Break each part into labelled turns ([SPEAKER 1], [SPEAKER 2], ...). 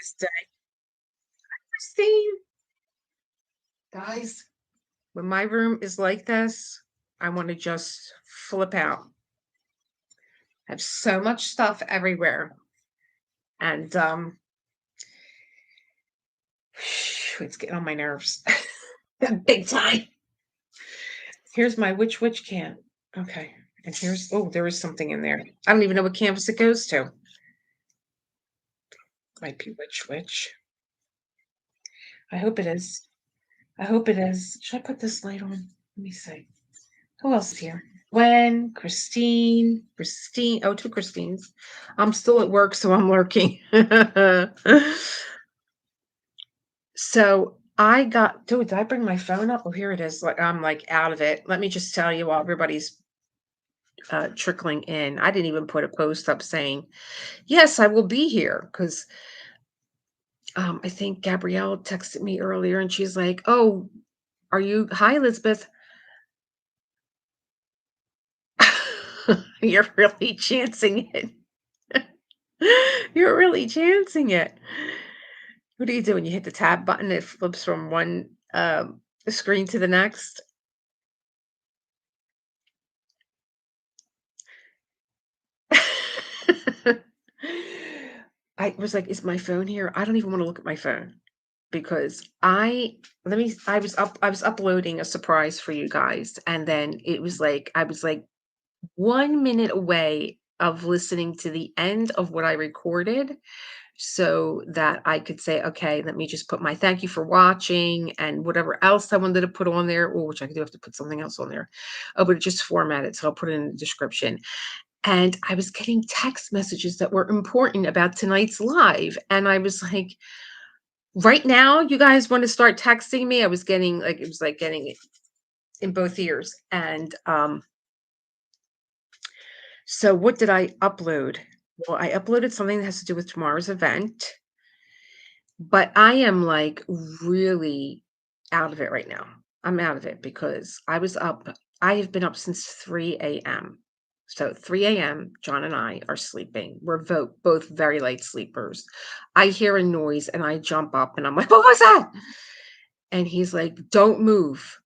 [SPEAKER 1] this day. Christine, guys, when my room is like this, I want to just flip out. I have so much stuff everywhere. And it's getting on my nerves. Big time. Here's my which can. Okay. And here's there is something in there. I don't even know what canvas it goes to. Might be which. I hope it is. I hope it is. Should I put this light on? Let me see. Who else is here? Gwen, Christine. Oh, two Christines. I'm still at work, so I'm lurking. So I got, dude, did I bring my phone up? Oh, here it is. Like I'm like out of it. Let me just tell you while everybody's trickling in. I didn't even put a post up saying, yes, I will be here. Because I think Gabrielle texted me earlier and she's like, oh, are you, hi, Elizabeth. You're really chancing it. You're really chancing it. What are you doing? You hit the tab button, it flips from one screen to the next. I was like, is my phone here? I don't even want to look at my phone because I was uploading a surprise for you guys. And then it was like I was like 1 minute away of listening to the end of what I recorded so that I could say, okay, let me just put my thank you for watching and whatever else I wanted to put on there, or which I do have to put something else on there. Oh, but it just formatted, so I'll put it in the description. And I was getting text messages that were important about tonight's live. And I was like, right now, you guys want to start texting me? I was getting like, it was like getting it in both ears. And so what did I upload? Well, I uploaded something that has to do with tomorrow's event. But I am, like, really out of it right now. I'm out of it because I have been up since 3 AM. So 3 AM, John and I are sleeping. We're both very light sleepers. I hear a noise and I jump up and I'm like, "What was that?" And he's like, "Don't move."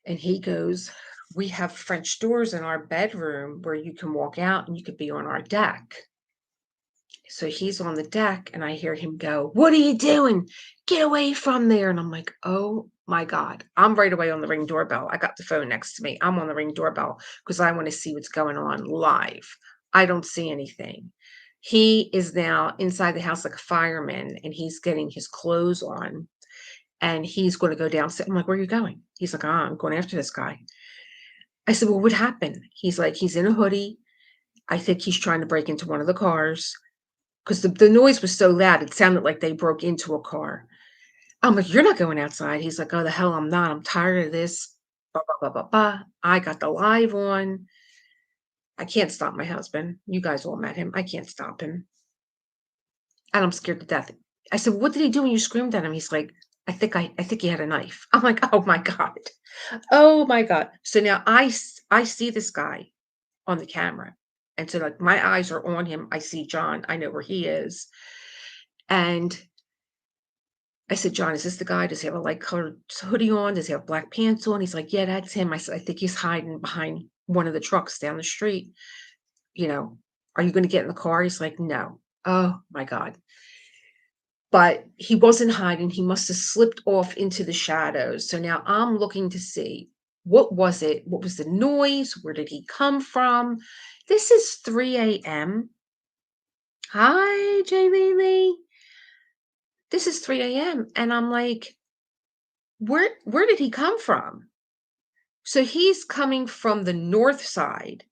[SPEAKER 1] And he goes, "We have French doors in our bedroom where you can walk out and you could be on our deck." So he's on the deck and I hear him go, "What are you doing? Get away from there." And I'm like, oh my God. I'm right away on the Ring doorbell. I got the phone next to me. I'm on the Ring doorbell because I want to see what's going on live. I don't see anything. He is now inside the house like a fireman and he's getting his clothes on and he's going to go downstairs. I'm like, where are you going? He's like, I'm going after this guy. I said, well, what happened? He's like, he's in a hoodie. I think he's trying to break into one of the cars. 'Cause the noise was so loud, it sounded like they broke into a car. I'm like, "You're not going outside." He's like, "Oh, the hell I'm not. I'm tired of this. Blah, blah, blah, blah, blah. I got the live on. I can't stop my husband. You guys all met him. I can't stop him, and I'm scared to death." I said, "What did he do when you screamed at him?" He's like, I think he had a knife." I'm like, "Oh my God. Oh my God." So now I see this guy on the camera, and so, like, my eyes are on him. I see John. I know where he is, and I said, "John, is this the guy? Does he have a light colored hoodie on? Does he have black pants on?" He's like, "Yeah, that's him." I said, "I think he's hiding behind one of the trucks down the street. You know, are you going to get in the car?" He's like, "No." Oh my God. But he wasn't hiding. He must have slipped off into the shadows. So now I'm looking to see what was it? What was the noise? Where did he come from? This is 3 a.m. Hi, Jay Lee. This is 3 a.m. And I'm like, where did he come from? So he's coming from the north side.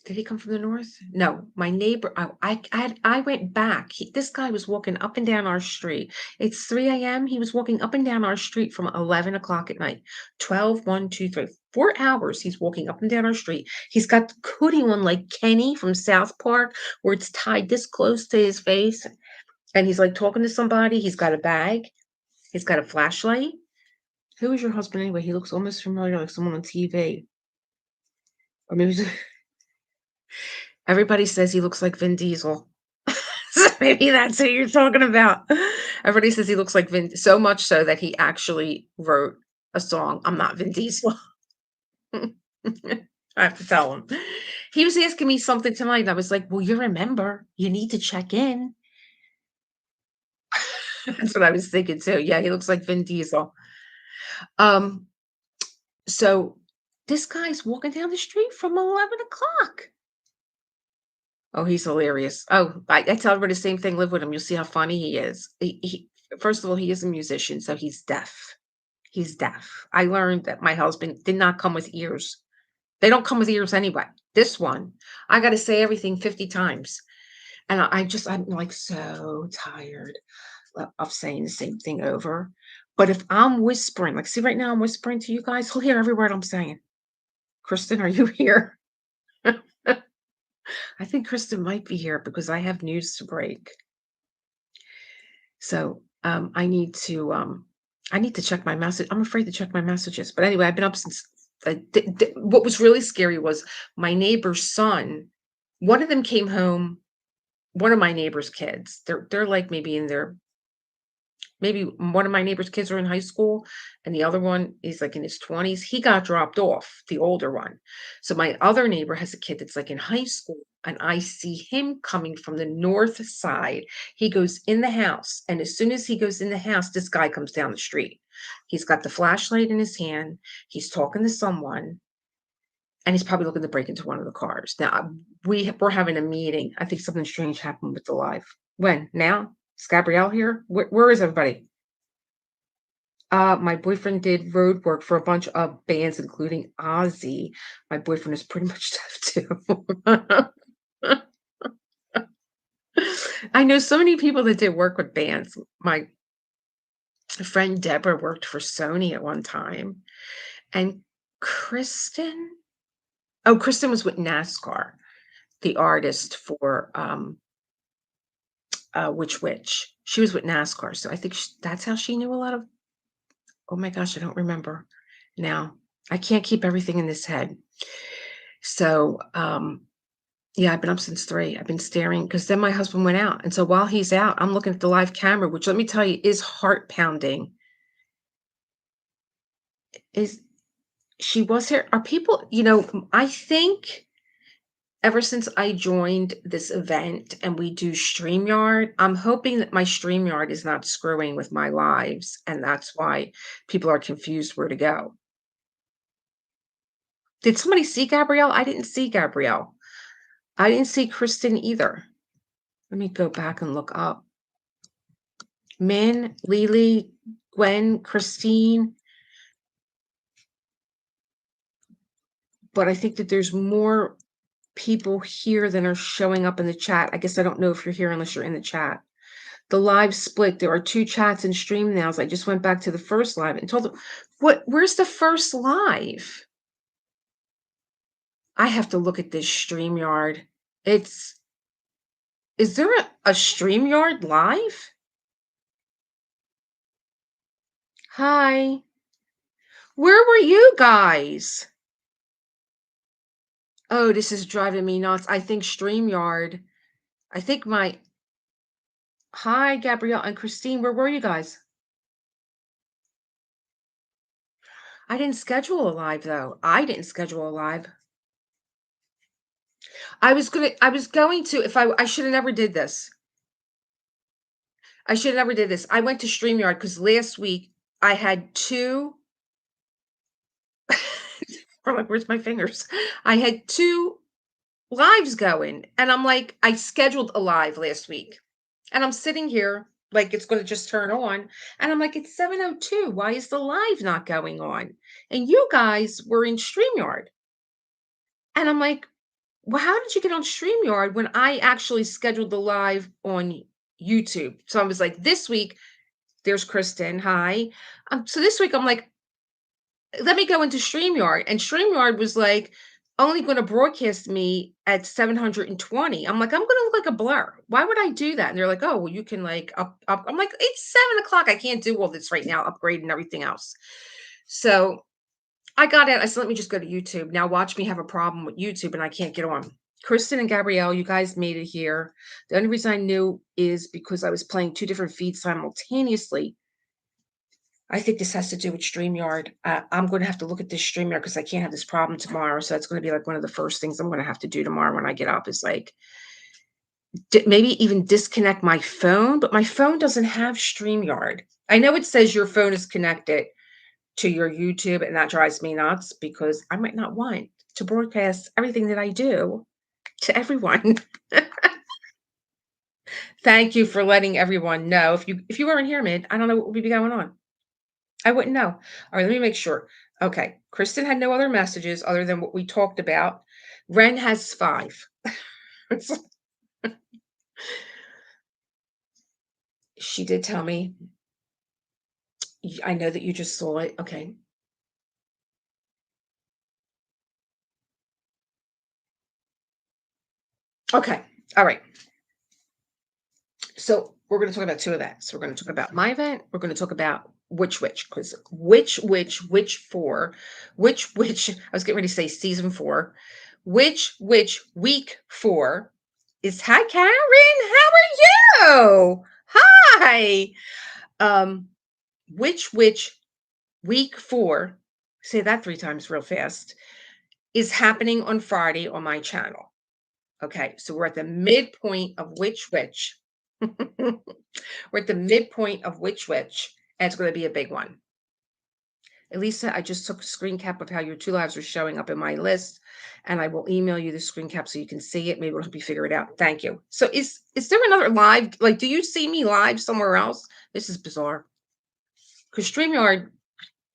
[SPEAKER 1] Did he come from the north? No, my neighbor. I went back. This guy was walking up and down our street. It's 3 a.m. He was walking up and down our street from 11 o'clock at night. 12, 1, 2, 3, 4 hours. He's walking up and down our street. He's got the hoodie on like Kenny from South Park, where it's tied this close to his face. And he's like talking to somebody. He's got a bag. He's got a flashlight. Who is your husband anyway? He looks almost familiar, like someone on TV. Or maybe everybody says he looks like Vin Diesel. So maybe that's who you're talking about. Everybody says he looks like Vin so much so that he actually wrote a song, "I'm not Vin Diesel." I have to tell him. He was asking me something tonight, and I was like, "Well, you remember, you need to check in." That's what I was thinking too. Yeah, he looks like Vin Diesel. Um, so this guy's walking down the street from 11 o'clock. Oh, he's hilarious. Oh, I tell everybody the same thing, live with him, you'll see how funny he is. He first of all, he is a musician, so he's deaf. He's deaf. I learned that my husband did not come with ears. They don't come with ears anyway. This one, I gotta say everything 50 times, and I'm, like, so tired of saying the same thing over. But if I'm whispering, like, see right now I'm whispering to you guys, he'll hear every word I'm saying. "Kristen, are you here?" I think Kristen might be here because I have news to break. So, I need to check my message. I'm afraid to check my messages. But anyway, I've been up since what was really scary was my neighbor's son. One of them came home, one of my neighbor's kids. They're like maybe in their maybe one of my neighbor's kids are in high school and the other one is like in his 20s. He got dropped off, the older one. So my other neighbor has a kid that's like in high school and I see him coming from the north side. He goes in the house and as soon as he goes in the house, this guy comes down the street. He's got the flashlight in his hand. He's talking to someone and he's probably looking to break into one of the cars. Now we're having a meeting. I think something strange happened with the live. When? Now? Is Gabrielle here? Where is everybody? My boyfriend did road work for a bunch of bands, including Ozzy. My boyfriend is pretty much deaf too. I know so many people that did work with bands. My friend Deborah worked for Sony at one time, and Kristen. Oh, Kristen was with NASCAR, the artist for Which Witch. She was with NASCAR, so I think that's how she knew a lot of. Oh my gosh, I don't remember now. I can't keep everything in this head. So, yeah, I've been up since 3. I've been staring because then my husband went out, and so while he's out, I'm looking at the live camera, which let me tell you is heart pounding. Is she was here? Are people, I think ever since I joined this event and we do StreamYard, I'm hoping that my StreamYard is not screwing with my lives, and that's why people are confused where to go. Did somebody see Gabrielle? I didn't see Gabrielle. I didn't see Kristen either. Let me go back and look up. Min, Lily, Gwen, Christine. But I think that there's more people here than are showing up in the chat. I guess I don't know if you're here unless you're in the chat. The live split. There are 2 chats and stream nows. I just went back to the first live and told them, where's the first live? I have to look at this StreamYard. Is there a StreamYard live? Hi. Where were you guys? Oh, this is driving me nuts. I think StreamYard. I think my Hi, Gabrielle and Christine. Where were you guys? I didn't schedule a live though. I didn't schedule a live. I was going to if I should have never did this. I should have never did this. I went to StreamYard because last week I had 2 I'm like, where's my fingers? I had 2 lives going. And I'm like, I scheduled a live last week. And I'm sitting here like it's gonna just turn on. And I'm like, it's 7:02. Why is the live not going on? And you guys were in StreamYard. And I'm like, well, how did you get on StreamYard when I actually scheduled the live on YouTube? So I was like, this week, there's Kristen. Hi. So this week, I'm like, let me go into StreamYard. And StreamYard was like, only going to broadcast me at 720. I'm like, I'm going to look like a blur. Why would I do that? And they're like, oh, well, you can like up. I'm like, it's 7 o'clock. I can't do all this right now, upgrade and everything else. So I got it. I said, let me just go to YouTube. Now watch me have a problem with YouTube and I can't get on. Kristen and Gabrielle, you guys made it here. The only reason I knew is because I was playing 2 different feeds simultaneously. I think this has to do with StreamYard. I'm gonna have to look at this StreamYard because I can't have this problem tomorrow, so it's gonna be, like, one of the first things I'm gonna have to do tomorrow when I get up is, like, maybe even disconnect my phone, but my phone doesn't have StreamYard. I know it says your phone is connected to your YouTube, and that drives me nuts because I might not want to broadcast everything that I do to everyone. Thank you for letting everyone know. If you weren't here, man, I don't know what would be going on. I wouldn't know. All right, let me make sure. Okay, Kristen had no other messages other than what we talked about. Ren has 5. She did tell me, I know that you just saw it." Okay. Okay. All right. So we're going to talk about 2 events. We're going to talk about my event. We're going to talk about which, because which for, which, I was getting ready to say season 4, which week 4 is, hi, Karen. How are you? Hi. Um, which week 4, say that 3 times real fast, is happening on Friday on my channel. Okay. So we're at the midpoint of which. We're at the midpoint of which, and it's going to be a big one. Elisa, I just took a screen cap of how your 2 lives are showing up in my list, and I will email you the screen cap so you can see it. Maybe it'll help you figure it out. Thank you. So is there another live? Like, do you see me live somewhere else? This is bizarre. Because StreamYard,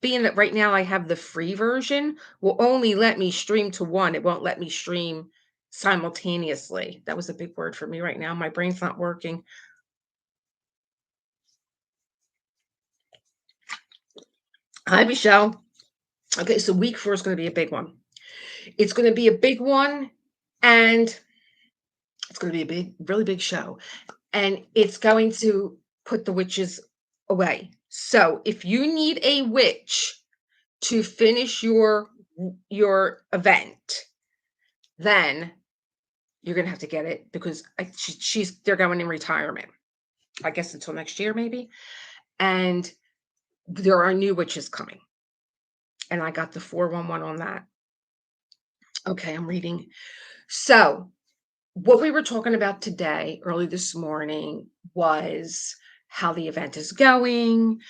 [SPEAKER 1] being that right now I have the free version, will only let me stream to one. It won't let me stream simultaneously. That was a big word for me right now. My brain's not working. Hi, Michelle. Okay, so week 4 is going to be a big one. It's going to be a big one, and it's going to be a big, really big show. And it's going to put the witches away. So if you need a witch to finish your event, then you're going to have to get it because they're going in retirement. I guess until next year, maybe. And there are new witches coming. And I got the 411 on that. Okay, I'm reading. So what we were talking about today, early this morning, was how the event is going.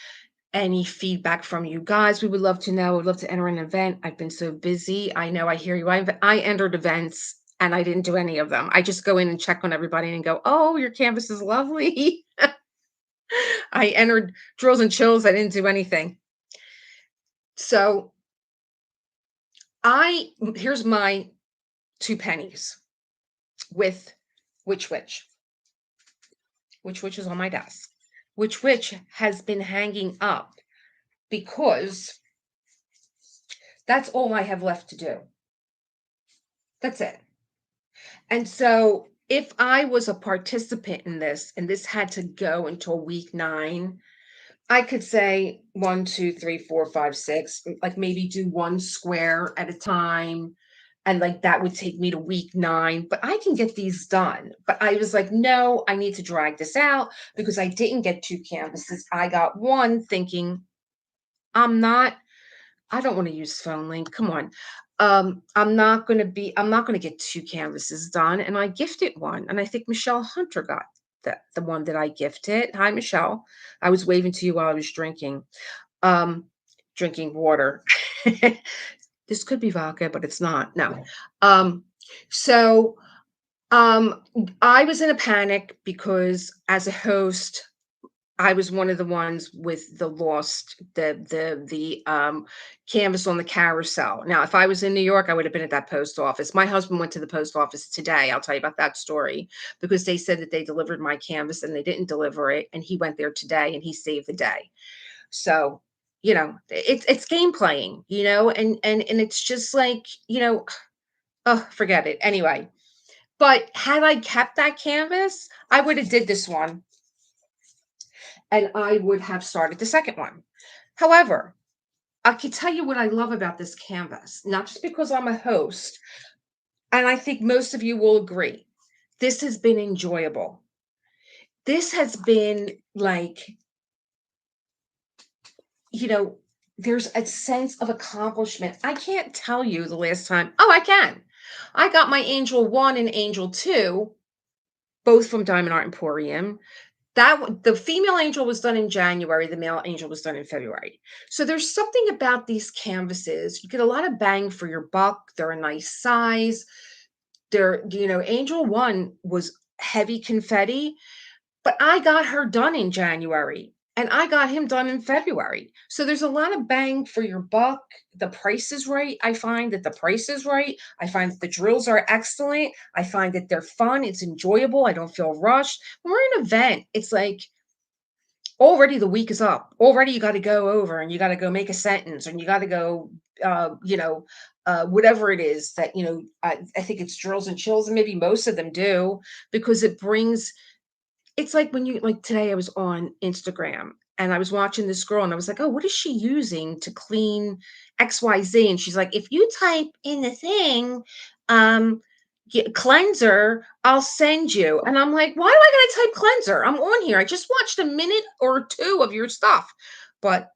[SPEAKER 1] Any feedback from you guys, we would love to know. We'd love to enter an event. I've been so busy. I know, I hear you. I entered events and I didn't do any of them. I just go in and check on everybody and go, oh, your canvas is lovely. I entered drills and chills. I didn't do anything. So here's my 2 pennies with which which is on my desk, which has been hanging up because that's all I have left to do. That's it. And so if I was a participant in this and this had to go until week 9, I could say 1, 2, 3, 4, 5, 6, like maybe do one square at a time. And like that would take me to week 9, but I can get these done. But I was like, no, I need to drag this out because I didn't get 2 canvases. I got 1 thinking, I'm not I don't want to use phone link. Come on. I'm not gonna get 2 canvases done. And I gifted 1. And I think Michelle Hunter got the one that I gifted. Hi, Michelle. I was waving to you while I was um, drinking water. This could be vodka, but it's not. No. Um, so um, I was in a panic because as a host, I was one of the ones with the canvas on the carousel. Now, if I was in New York, I would have been at that post office. My husband went to the post office today. I'll tell you about that story because they said that they delivered my canvas and they didn't deliver it. And he went there today and he saved the day. So, it's game playing, and it's just like, oh, forget it. Anyway, but had I kept that canvas, I would have did this one and I would have started the second one. However, I can tell you what I love about this canvas, not just because I'm a host, And I think most of you will agree. This has been enjoyable. This has been like, you know, there's a sense of accomplishment. I can't tell you the last time. Oh, I can. I got my Angel 1 and Angel 2, both from Diamond Art Emporium. The female angel was done in January, the male angel was done in February. So there's something about these canvases. You get a lot of bang for your buck. They're a nice size. Angel 1 was heavy confetti, but I got her done in January and I got him done in February. So there's a lot of bang for your buck. The price is right. I find that the price is right. I find that the drills are excellent. I find that they're fun. It's enjoyable. I don't feel rushed. When we're in an event, it's like already the week is up. Already you got to go over and you got to go make a sentence and you got to go, whatever it is that, I think it's drills and chills, and maybe most of them do, because it's like when you like today I was on Instagram and I was watching this girl and I was like, "Oh, what is she using to clean XYZ?" And she's like, "If you type in the thing, um, cleanser, I'll send you." And I'm like, "Why do I gotta type cleanser? I'm on here. I just watched a minute or two of your stuff." But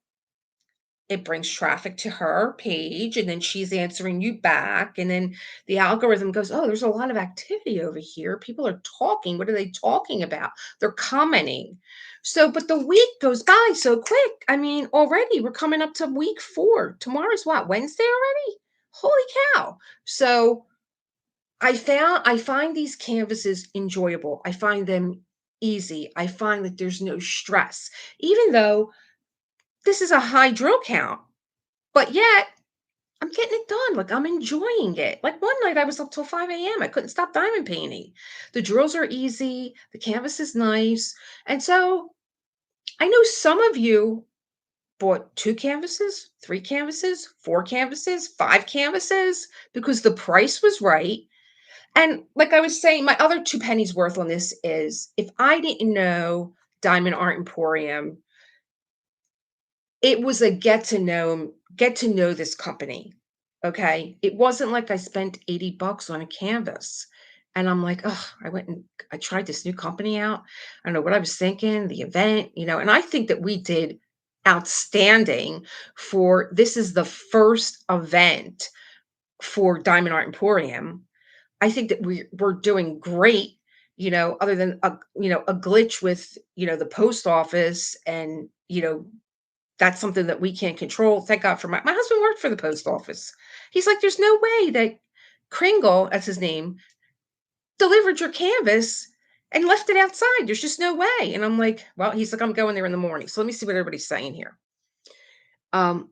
[SPEAKER 1] it brings traffic to her page and then she's answering you back, and then the algorithm goes, "Oh, there's a lot of activity over here. People are talking. What are they talking about? They're commenting." So but the week goes by so quick. I mean, already we're coming up to week 4. Tomorrow's what, Wednesday already? Holy cow. So I find these canvases enjoyable. I find them easy. I find that there's no stress, even though this is a high drill count, but yet I'm getting it done. Like, I'm enjoying it. Like, one night I was up till 5 a.m. I couldn't stop diamond painting. The drills are easy, the canvas is nice. And so I know some of you bought 2 canvases, 3 canvases, 4 canvases, 5 canvases because the price was right. And like I was saying, my other 2 pennies worth on this is if I didn't know Diamond Art Emporium, it was a get to know this company, okay? It wasn't like I spent 80 bucks on a canvas, and I'm like, "Ugh," I tried this new company out. I don't know what I was thinking, the event, and I think that we did outstanding for this is the first event for Diamond Art Emporium. I think that we're doing great, other than a glitch with, the post office and, that's something that we can't control. Thank God for my husband worked for the post office. He's like, "There's no way that Kringle," that's his name, "delivered your canvas and left it outside. There's just no way." And I'm like, "Well," he's like, "I'm going there in the morning. So let me see what everybody's saying here." Um,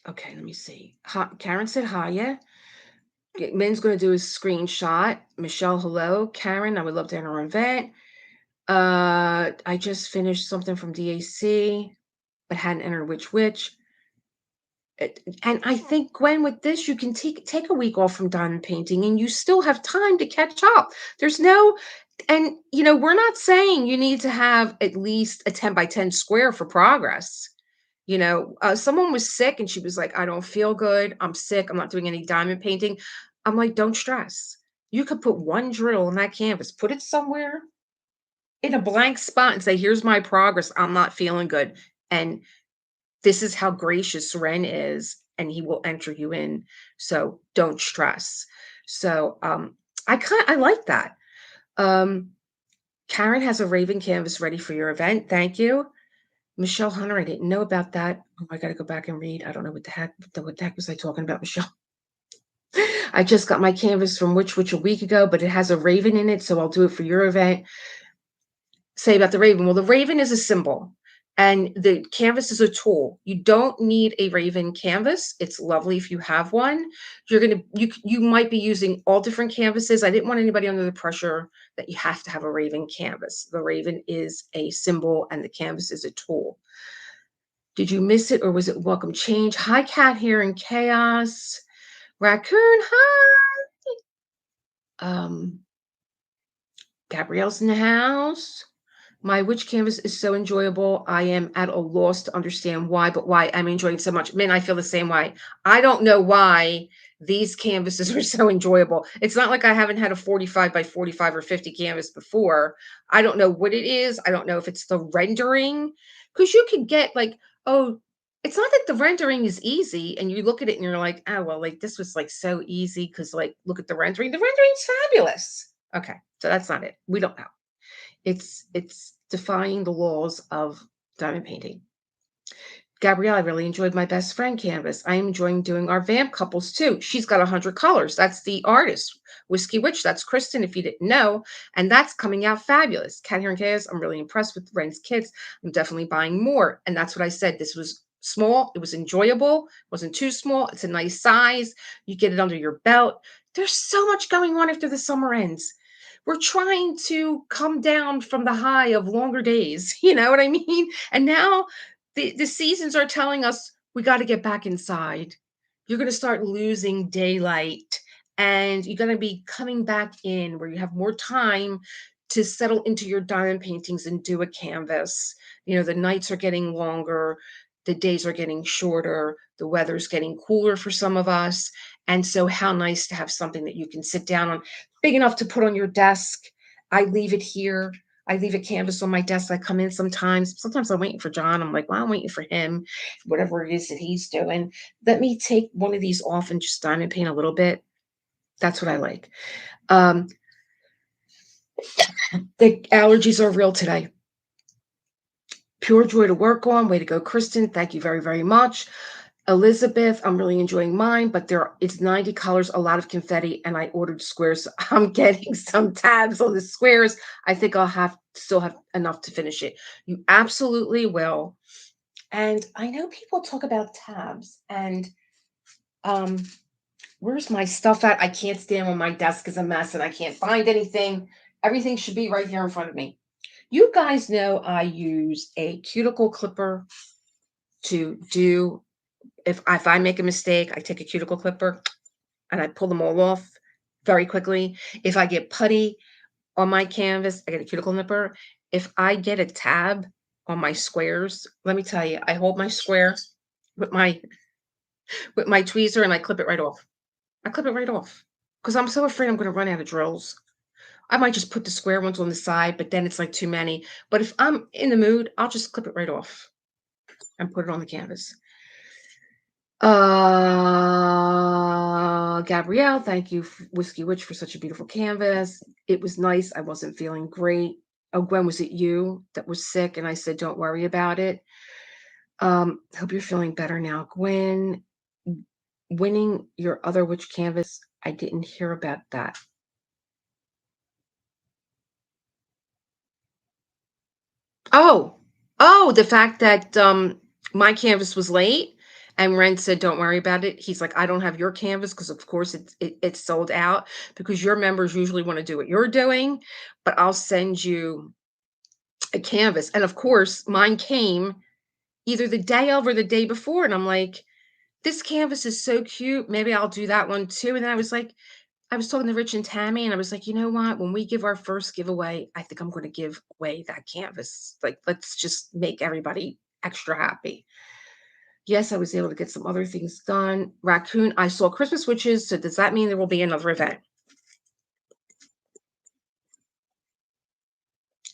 [SPEAKER 1] okay, let me see. Karen said hi. Yeah. Min's gonna do his screenshot. Michelle, hello. Karen, I would love to enter an event. I just finished something from DAC, but hadn't entered which. And I think, Gwen, with this, you can take a week off from diamond painting, and you still have time to catch up. There's no, and we're not saying you need to have at least a 10 by 10 square for progress. Someone was sick, and she was like, "I don't feel good. I'm sick. I'm not doing any diamond painting." I'm like, "Don't stress. You could put one drill on that canvas, put it somewhere in a blank spot, and say, 'Here's my progress. I'm not feeling good.' And this is how gracious Ren is, and he will enter you in. So don't stress." So I like that. Um, Karen has a Raven canvas ready for your event. Thank you. Michelle Hunter, I didn't know about that. Oh, I gotta go back and read. I don't know what the heck was I talking about, Michelle? I just got my canvas from which a week ago, but it has a raven in it, so I'll do it for your event. Say about the raven. Well, the raven is a symbol and the canvas is a tool. You don't need a raven canvas. It's lovely if you have one. You might be using all different canvases. I didn't want anybody under the pressure that you have to have a raven canvas. The raven is a symbol and the canvas is a tool. Did you miss it or was it welcome change? Hi, Cat here in chaos. Raccoon, hi. Gabrielle's in the house. My witch canvas is so enjoyable. I am at a loss to understand why, but why I'm enjoying so much. Man, I feel the same way. I don't know why. These canvases are so enjoyable. It's not like I haven't had a 45 by 45 or 50 canvas before. I don't know what it is. I don't know if it's the rendering, because you could get like, oh, it's not that the rendering is easy and you look at it and you're like, oh, well, like this was like so easy because like look at the rendering. The rendering's fabulous. Okay, so that's not it. We don't know. It's defying the laws of diamond painting. Gabrielle, I really enjoyed my best friend canvas. I am enjoying doing our vamp couples too. She's got 100 colors. That's the artist. Whiskey Witch, that's Kristen, if you didn't know. And that's coming out fabulous. Cat Hair and Chaos, I'm really impressed with Ren's kits. I'm definitely buying more. And that's what I said. This was small. It was enjoyable. It wasn't too small. It's a nice size. You get it under your belt. There's so much going on after the summer ends. We're trying to come down from the high of longer days. You know what I mean? And now the seasons are telling us we got to get back inside. You're going to start losing daylight and you're going to be coming back in where you have more time to settle into your diamond paintings and do a canvas. You know, the nights are getting longer, the days are getting shorter, the weather's getting cooler for some of us. And so, how nice to have something that you can sit down on, big enough to put on your desk. I leave it here. I leave a canvas on my desk. I come in sometimes. Sometimes I'm waiting for John. I'm like, well, I'm waiting for him, whatever it is that he's doing. Let me take one of these off and just diamond paint a little bit. That's what I like. Um, the allergies are real today. Pure joy to work on. Way to go, Kristen. Thank you very, very much. Elizabeth, I'm really enjoying mine, but it's 90 colors, a lot of confetti, and I ordered squares. So I'm getting some tabs on the squares. I think I'll still have enough to finish it. You absolutely will. And I know people talk about tabs and um where's my stuff at? I can't stand when my desk is a mess and I can't find anything. Everything should be right here in front of me. You guys know I use a cuticle clipper to do if I make a mistake, I take a cuticle clipper and I pull them all off very quickly. If I get putty on my canvas, I get a cuticle nipper. If I get a tab on my squares, let me tell you, I hold my square with my tweezer and I clip it right off. I clip it right off because I'm so afraid I'm going to run out of drills. I might just put the square ones on the side, but then it's like too many. But if I'm in the mood, I'll just clip it right off and put it on the canvas. Gabrielle, thank you, Whiskey Witch, for such a beautiful canvas. It was nice. I wasn't feeling great. Oh, Gwen, was it you that was sick? And I said, don't worry about it. Hope you're feeling better now. Gwen, winning your other witch canvas. I didn't hear about that. Oh, the fact that my canvas was late and Ren said, "Don't worry about it." He's like, "I don't have your canvas because, of course, it's sold out because your members usually want to do what you're doing, but I'll send you a canvas." And of course, mine came either the day of or the day before, and I'm like, "This canvas is so cute. Maybe I'll do that one too." And then I was talking to Rich and Tammy, and I was like, you know what? When we give our first giveaway, I think I'm going to give away that canvas. Like, let's just make everybody extra happy. Yes, I was able to get some other things done. Raccoon, I saw Christmas witches. So does that mean there will be another event?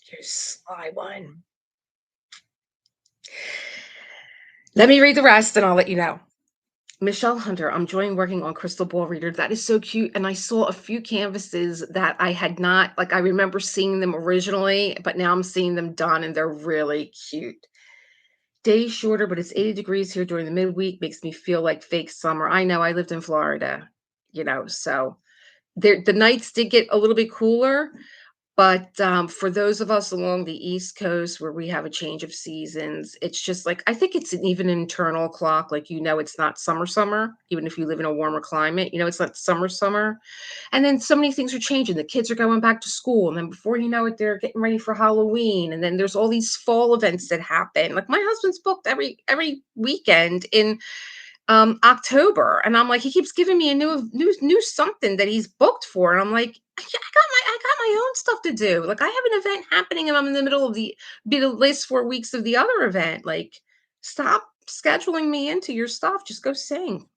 [SPEAKER 1] Here's sly one. Let me read the rest and I'll let you know. Michelle Hunter, I'm enjoying working on Crystal Ball Reader. That is so cute. And I saw a few canvases that I had not, like, I remember seeing them originally, but now I'm seeing them done and they're really cute. Days shorter, but it's 80 degrees here during the midweek. Makes me feel like fake summer. I know, I lived in Florida, so the nights did get a little bit cooler, but, for those of us along the East Coast where we have a change of seasons, it's just like I think it's an even internal clock, like, it's not summer, summer, even if you live in a warmer climate, it's not summer, summer, and then so many things are changing. The kids are going back to school, and then before you know it, they're getting ready for Halloween, and then there's all these fall events that happen. Like, my husband's booked every weekend in October, and I'm like, he keeps giving me a new something that he's booked for, and I'm like, I got my own stuff to do. Like, I have an event happening, and I'm in the middle of the last 4 weeks of the other event. Like, stop scheduling me into your stuff. Just go sing.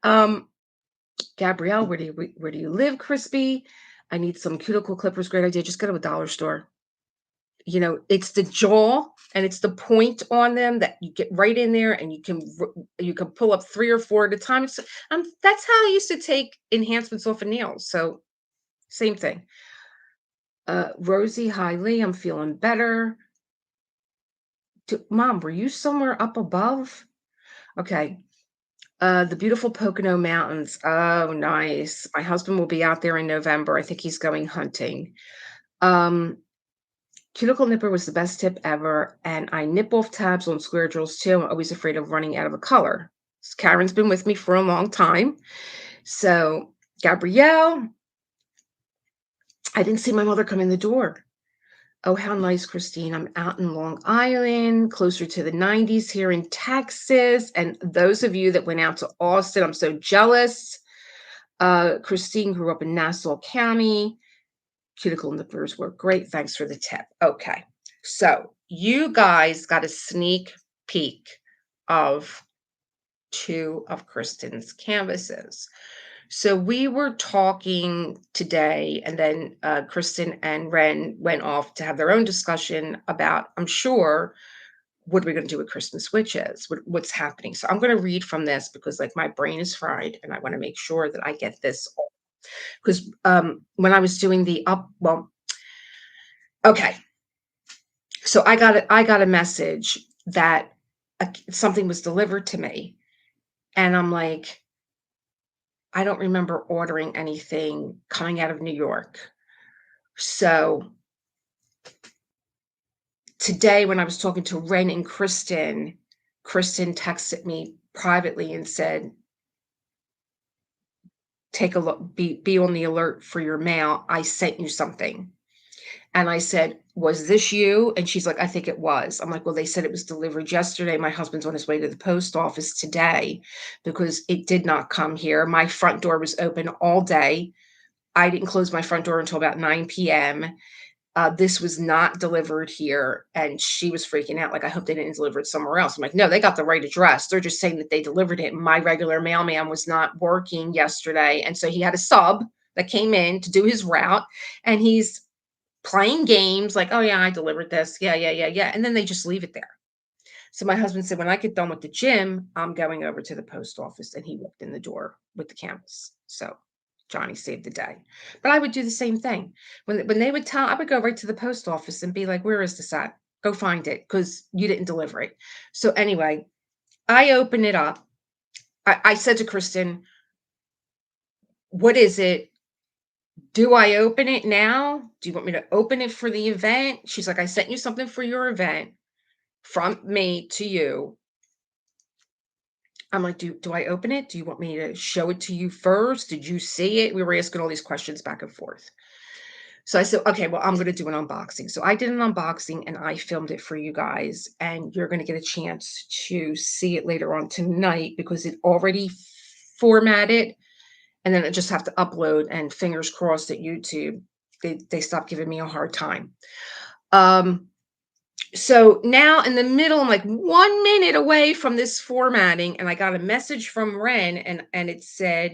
[SPEAKER 1] Um, Gabrielle, where do you live, Crispy? I need some cuticle clippers. Great idea. Just go to a dollar store. You know, it's the jaw and it's the point on them that you get right in there and you can pull up 3 or 4 at a time. That's how I used to take enhancements off of nails. So, same thing. Rosie, hi Lee, I'm feeling better. Mom, were you somewhere up above? Okay. The beautiful Pocono Mountains. Oh, nice. My husband will be out there in November. I think he's going hunting. Um, Cuticle nipper was the best tip ever, and I nip off tabs on square drills too. I'm always afraid of running out of a color. Karen's been with me for a long time. So, Gabrielle, I didn't see my mother come in the door. Oh, how nice, Christine. I'm out in Long Island, closer to the 90s here in Texas. And those of you that went out to Austin, I'm so jealous. Christine grew up in Nassau County. Cuticle nippers were great. Thanks for the tip. Okay. So you guys got a sneak peek of two of Kristen's canvases. So we were talking today, and then Kristen and Ren went off to have their own discussion about, I'm sure, what are we going to do with Christmas witches? What's happening? So I'm going to read from this because, like, my brain is fried, and I want to make sure that I get this. Because when I was doing okay, so I got a message that something was delivered to me, and I'm like, I don't remember ordering anything coming out of New York. So today, when I was talking to Ren and Kristen texted me privately and said, "Take a look, be on the alert for your mail. I sent you something." And I said, "Was this you?" And she's like, "I think it was." I'm like, "Well, they said it was delivered yesterday. My husband's on his way to the post office today because it did not come here. My front door was open all day. I didn't close my front door until about 9 p.m. This was not delivered here." And she was freaking out. Like, I hope they didn't deliver it somewhere else. I'm like, no, they got the right address. They're just saying that they delivered it. My regular mailman was not working yesterday. And so he had a sub that came in to do his route. And he's playing games like, oh, yeah, I delivered this. Yeah, yeah, yeah, yeah. And then they just leave it there. So my husband said, when I get done with the gym, I'm going over to the post office. And he walked in the door with the canvas. So Johnny saved the day. But I would do the same thing. When they would tell, I would go right to the post office and be like, where is this at? Go find it because you didn't deliver it. So anyway, I open it up. I said to Kristen, what is it? Do I open it now? Do you want me to open it for the event? She's like, I sent you something for your event from me to you. I'm like, do I open it? Do you want me to show it to you first? Did you see it? We were asking all these questions back and forth. So I said, okay, well, I'm going to do an unboxing. So I did an unboxing and I filmed it for you guys. And you're going to get a chance to see it later on tonight because it already formatted. And then I just have to upload, and fingers crossed that YouTube, they stop giving me a hard time. So now in the middle, I'm like 1 minute away from this formatting, and I got a message from Ren, and it said,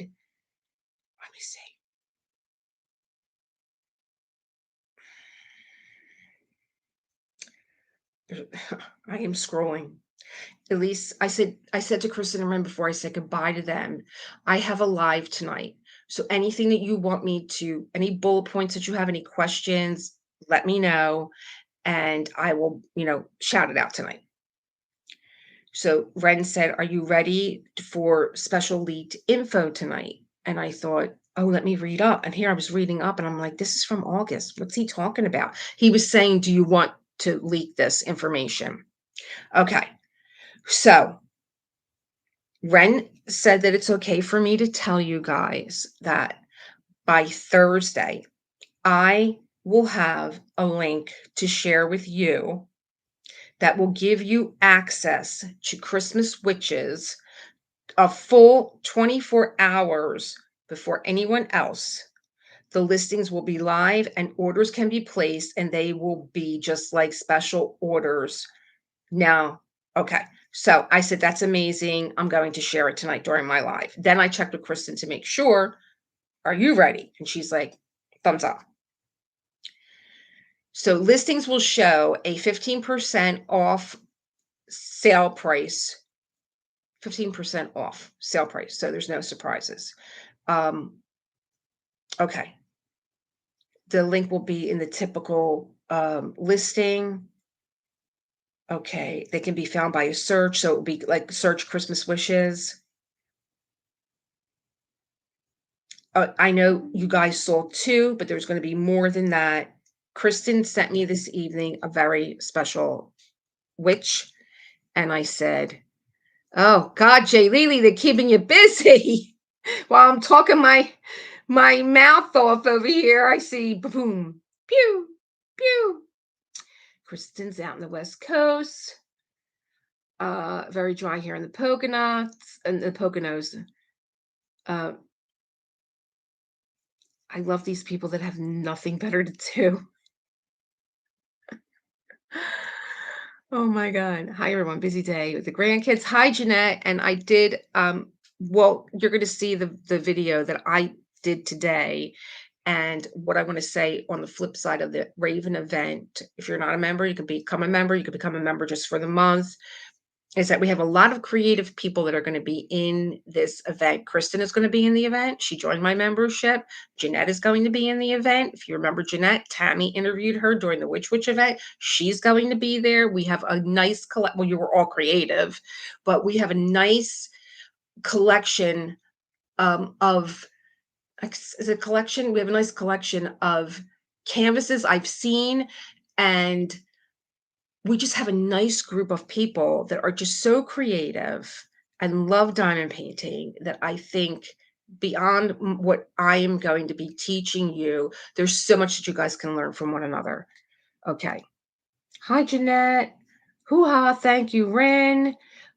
[SPEAKER 1] let me see. I am scrolling. Elise, I said to Kristen and Ren before I said goodbye to them, I have a live tonight. So anything that you want me to, any bullet points that you have, any questions, let me know, and I will, shout it out tonight. So Ren said, are you ready for special leaked info tonight? And I thought, oh, let me read up. And here I was reading up and I'm like, this is from August. What's he talking about? He was saying, do you want to leak this information? Okay. So Ren said that it's okay for me to tell you guys that by Thursday, I will have a link to share with you that will give you access to Christmas Witches a full 24 hours before anyone else. The listings will be live and orders can be placed, and they will be just like special orders. Now, Okay. So I said, that's amazing. I'm going to share it tonight during my live. Then I checked with Kristen to make sure, are you ready? And she's like, thumbs up. So listings will show a 15% off sale price, 15% off sale price. So there's no surprises. Um, okay. The link will be in the typical listing. Okay. They can be found by a search. So it will be like search Christmas wishes. I know you guys saw 2, but there's gonna be more than that. Kristen sent me this evening a very special witch, and I said, "Oh god, Jay Leely, they're keeping you busy." While I'm talking my mouth off over here, I see boom, pew, pew. Kristen's out in the West Coast, very dry here in the Poconos and the Poconos. Uh, I love these people that have nothing better to do. Oh my God. Hi, everyone. Busy day with the grandkids. Hi, Jeanette. And I did, well, you're going to see the video that I did today. And what I want to say on the flip side of the Raven event, if you're not a member, you can become a member. You can become a member just for the month. Is that we have a lot of creative people that are going to be in this event. Kristen is going to be in the event. She joined my membership. Jeanette is going to be in the event. If you remember Jeanette, Tammy interviewed her during the Witch event. She's going to be there. We have a nice well, you were all creative, but we have a nice collection of is it collection? We have a nice collection of canvases I've seen, and we just have a nice group of people that are just so creative and love diamond painting that I think beyond what I am going to be teaching you, there's so much that you guys can learn from one another. Okay. Hi, Jeanette. Hoo-ha. Thank you, Ren.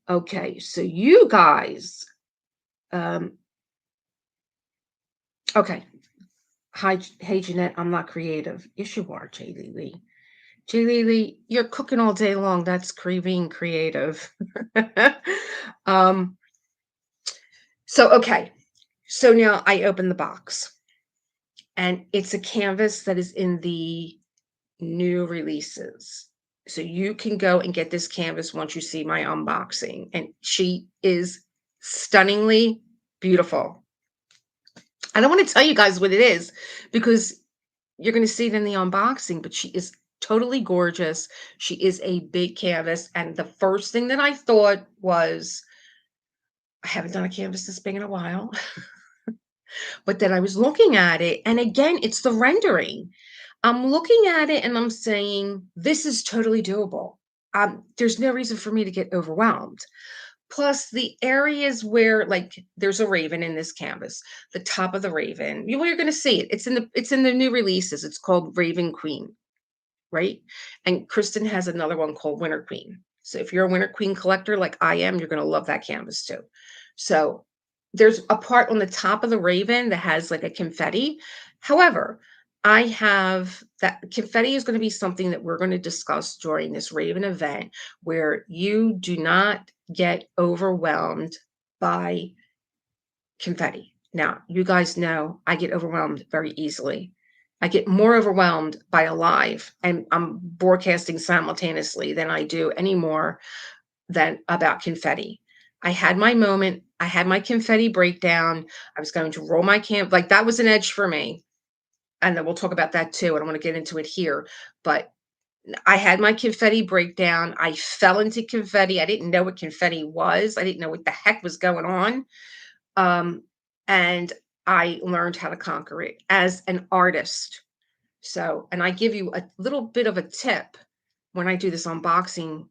[SPEAKER 1] Okay. So you guys, um, okay. Hi, hey, Jeanette. I'm not creative. Yes, you are, Jay Lee. Jay Lee, you're cooking all day long. That's being creative. um, so okay. So now I open the box and it's a canvas that is in the new releases. So you can go and get this canvas once you see my unboxing. And she is stunningly beautiful. I don't want to tell you guys what it is because you're going to see it in the unboxing, but she is totally gorgeous. She is a big canvas. And the first thing that I thought was, I haven't done a canvas this big in a while. But then I was looking at it, and again, it's the rendering. I'm looking at it and I'm saying, this is totally doable. There's no reason for me to get overwhelmed. Plus, the areas where, like, there's a raven in this canvas, the top of the raven, you're going to see it. It's in the new releases. It's called Raven Queen, right? And Kristen has another one called Winter Queen. So if you're a Winter Queen collector like I am, you're going to love that canvas too. So there's a part on the top of the raven that has like a confetti. However, I have that confetti is going to be something that we're going to discuss during this raven event where you do not get overwhelmed by confetti. Now, you guys know I get overwhelmed very easily. I get more overwhelmed by a live and I'm broadcasting simultaneously than I do anymore than about confetti. I had my moment. I had my confetti breakdown. I was going to roll my camp. Like that was an edge for me. And then we'll talk about that too. I don't want to get into it here, but I had my confetti breakdown. I fell into confetti. I didn't know what confetti was. I didn't know what the heck was going on. Um, and I learned how to conquer it as an artist. So, and I give you a little bit of a tip when I do this unboxing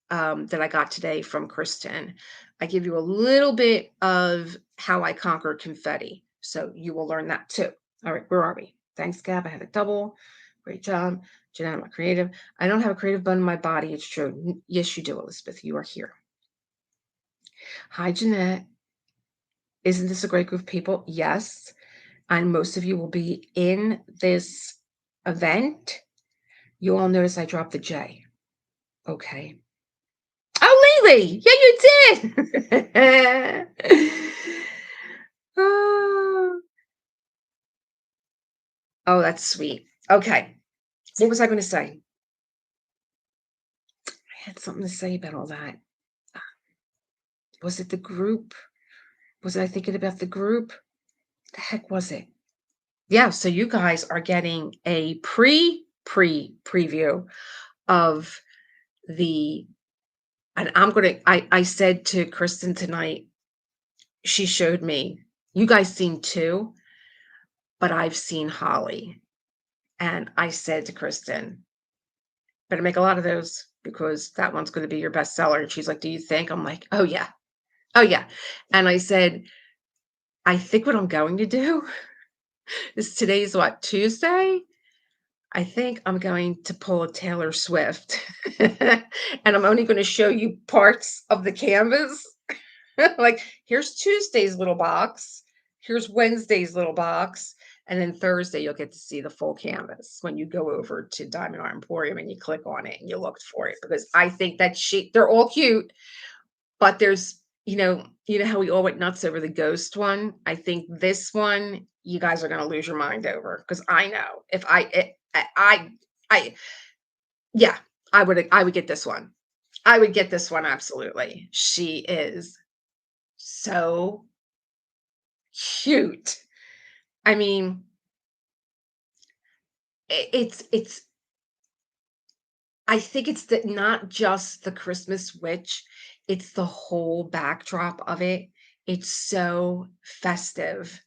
[SPEAKER 1] that I got today from Kristen. I give you a little bit of how I conquer confetti. So you will learn that too. All right, where are we? Thanks, Gab. I had a double. Great job. Jeanette, I'm a creative. I don't have a creative bone in my body. It's true. Yes, you do, Elizabeth. You are here. Hi, Jeanette. Isn't this a great group of people? Yes. And most of you will be in this event. You all notice I dropped the J. Okay. Oh, Really? Yeah, you did. Oh, oh, that's sweet. Okay. What was I going to say? I had something to say about all that. Was it the group? Was I thinking about the group? The heck was it? Yeah, so you guys are getting a preview of the and I said to Kristen tonight, she showed me, you guys seen 2, but I've seen Holly. And I said to Kristen, better make a lot of those because that one's going to be your bestseller. And she's like, do you think? I'm like, oh yeah. Oh yeah. And I said, I think what I'm going to do is today's what, Tuesday? I think I'm going to pull a Taylor Swift and I'm only going to show you parts of the canvas. Like, here's Tuesday's little box, here's Wednesday's little box, and then Thursday you'll get to see the full canvas when you go over to Diamond Art Emporium and you click on it and you look for it because I think that they're all cute, but there's how we all went nuts over the ghost one. I think this one you guys are going to lose your mind over because I know if I yeah, I would get this one. I would get this one absolutely. She is so cute. I mean, it's I think it's not just the Christmas witch, it's the whole backdrop of it. It's so festive,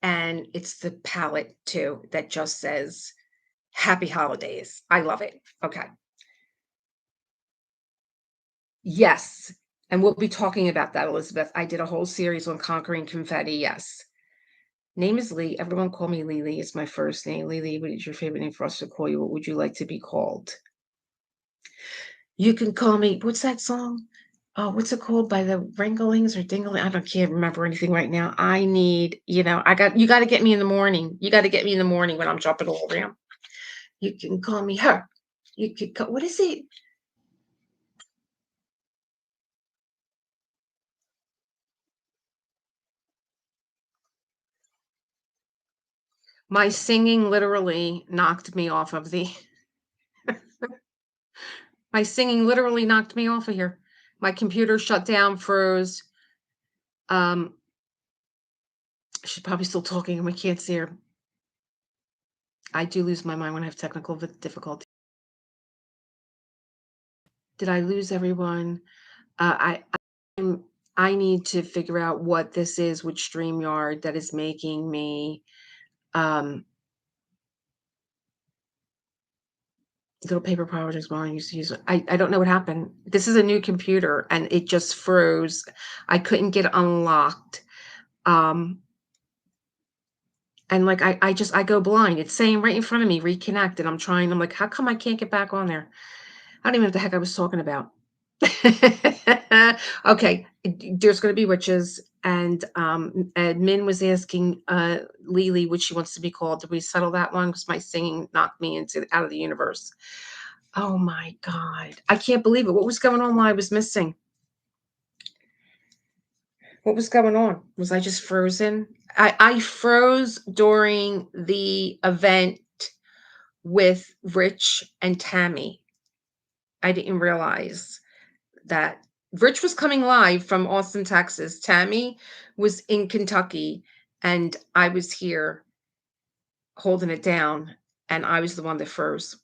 [SPEAKER 1] and it's the palette too that just says happy holidays. I love it. Okay. Yes. And we'll be talking about that, Elizabeth. I did a whole series on conquering confetti. Yes. Name is Lee. Everyone call me Lily. It's my first name. Lily, what is your favorite name for us to call you? What would you like to be called? You can call me, what's that song? Oh, what's it called by the Wranglings or Dingling? Can't remember anything right now. I need, you got to get me in the morning. You got to get me in the morning when I'm jumping all around. You can call me her. You could call, what is it? My singing literally knocked me off of the, my singing literally knocked me off of here. My computer shut down, froze. Um, she's probably still talking and we can't see her. I do lose my mind when I have technical difficulty. Did I lose everyone? I'm I need to figure out what this is with StreamYard that is making me um little paper projects while I used to use it. I don't know what happened. This is a new computer and it just froze. I couldn't get unlocked. Um and like I go blind. It's saying right in front of me, reconnect, and I'm like, how come I can't get back on there? I don't even know what the heck I was talking about. Okay, there's going to be witches, and Min was asking Lily what she wants to be called. Did we settle that one? Because my singing knocked me into out of the universe. Oh my god, I can't believe it. What was going on while I was missing? What was going on? Was I just frozen? I froze during the event with Rich and Tammy. I didn't realize that Rich was coming live from Austin, Texas. Tammy was in Kentucky, and I was here holding it down, and I was the one that froze.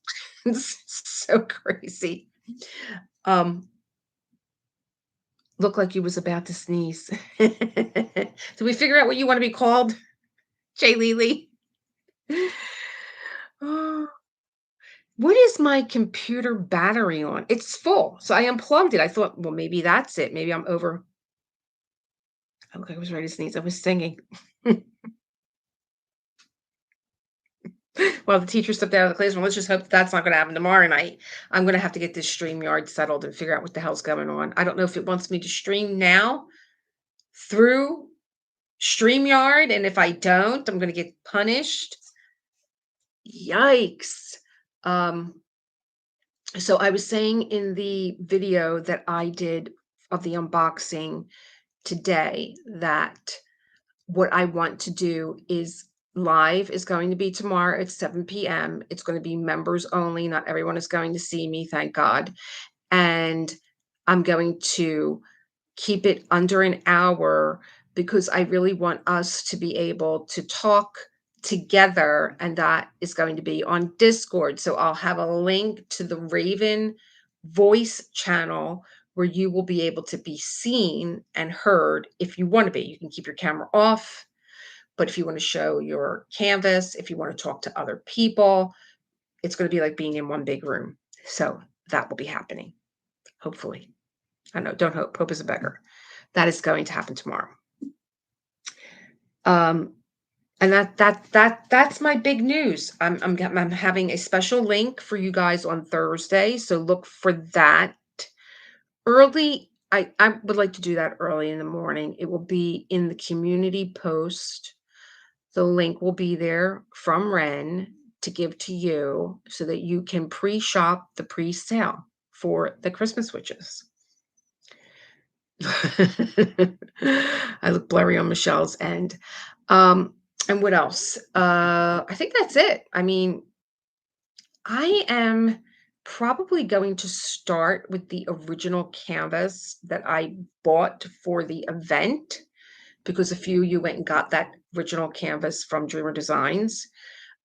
[SPEAKER 1] It's so crazy. Um, Looked like you was about to sneeze. Did we figure out what you want to be called, Jay Lily? Oh, what is my computer battery on? It's full, so I unplugged it. I thought, well, maybe that's it. Maybe I'm over. Okay, I was ready to sneeze. I was singing. Well, the teacher stepped out of the classroom. Let's just hope that's not going to happen tomorrow night. I'm going to have to get this StreamYard settled and figure out what the hell's going on. I don't know if it wants me to stream now through StreamYard, and if I don't, I'm going to get punished. Yikes. Um, So I was saying in the video that I did of the unboxing today that what I want to do is live is going to be tomorrow at 7 p.m. It's going to be members only. Not everyone is going to see me, thank God. And I'm going to keep it under an hour because I really want us to be able to talk together, and that is going to be on Discord. So I'll have a link to the Raven voice channel where you will be able to be seen and heard if you want to be. You can keep your camera off, but if you want to show your canvas, if you want to talk to other people, it's going to be like being in one big room. So that will be happening, hopefully. I know, don't hope. Hope is a beggar. That is going to happen tomorrow. Um, and that's my big news. I'm having a special link for you guys on Thursday, so look for that early. I would like to do that early in the morning. It will be in the community post. The link will be there from Ren to give to you so that you can pre-shop the pre-sale for the Christmas witches. I look blurry on Michelle's end. And what else? I think that's it. I mean, I am probably going to start with the original canvas that I bought for the event because a few of you went and got that original canvas from Dreamer Designs.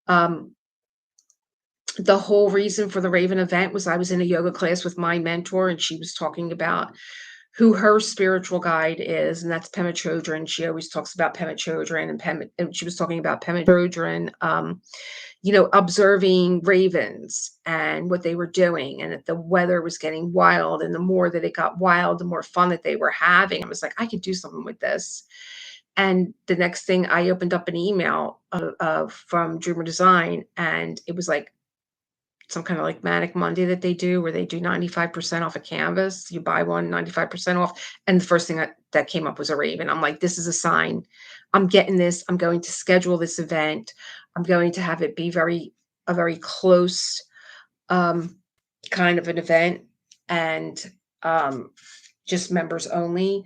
[SPEAKER 1] Um, the whole reason for the Raven event was I was in a yoga class with my mentor, and she was talking about who her spiritual guide is, and that's Pema Chodron. She always talks about Pema Chodron, and she was talking about Pema Chodron, observing ravens and what they were doing, and that the weather was getting wild, and the more that it got wild, the more fun that they were having. I was like, I could do something with this. And the next thing, I opened up an email from Dreamer Design, and it was like some kind of like Manic Monday that they do where they do 95% off a canvas. You buy one, 95% off. And the first thing that came up was a raven. I'm like, this is a sign. I'm getting this. I'm going to schedule this event. I'm going to have it be a very close kind of an event, and just members only.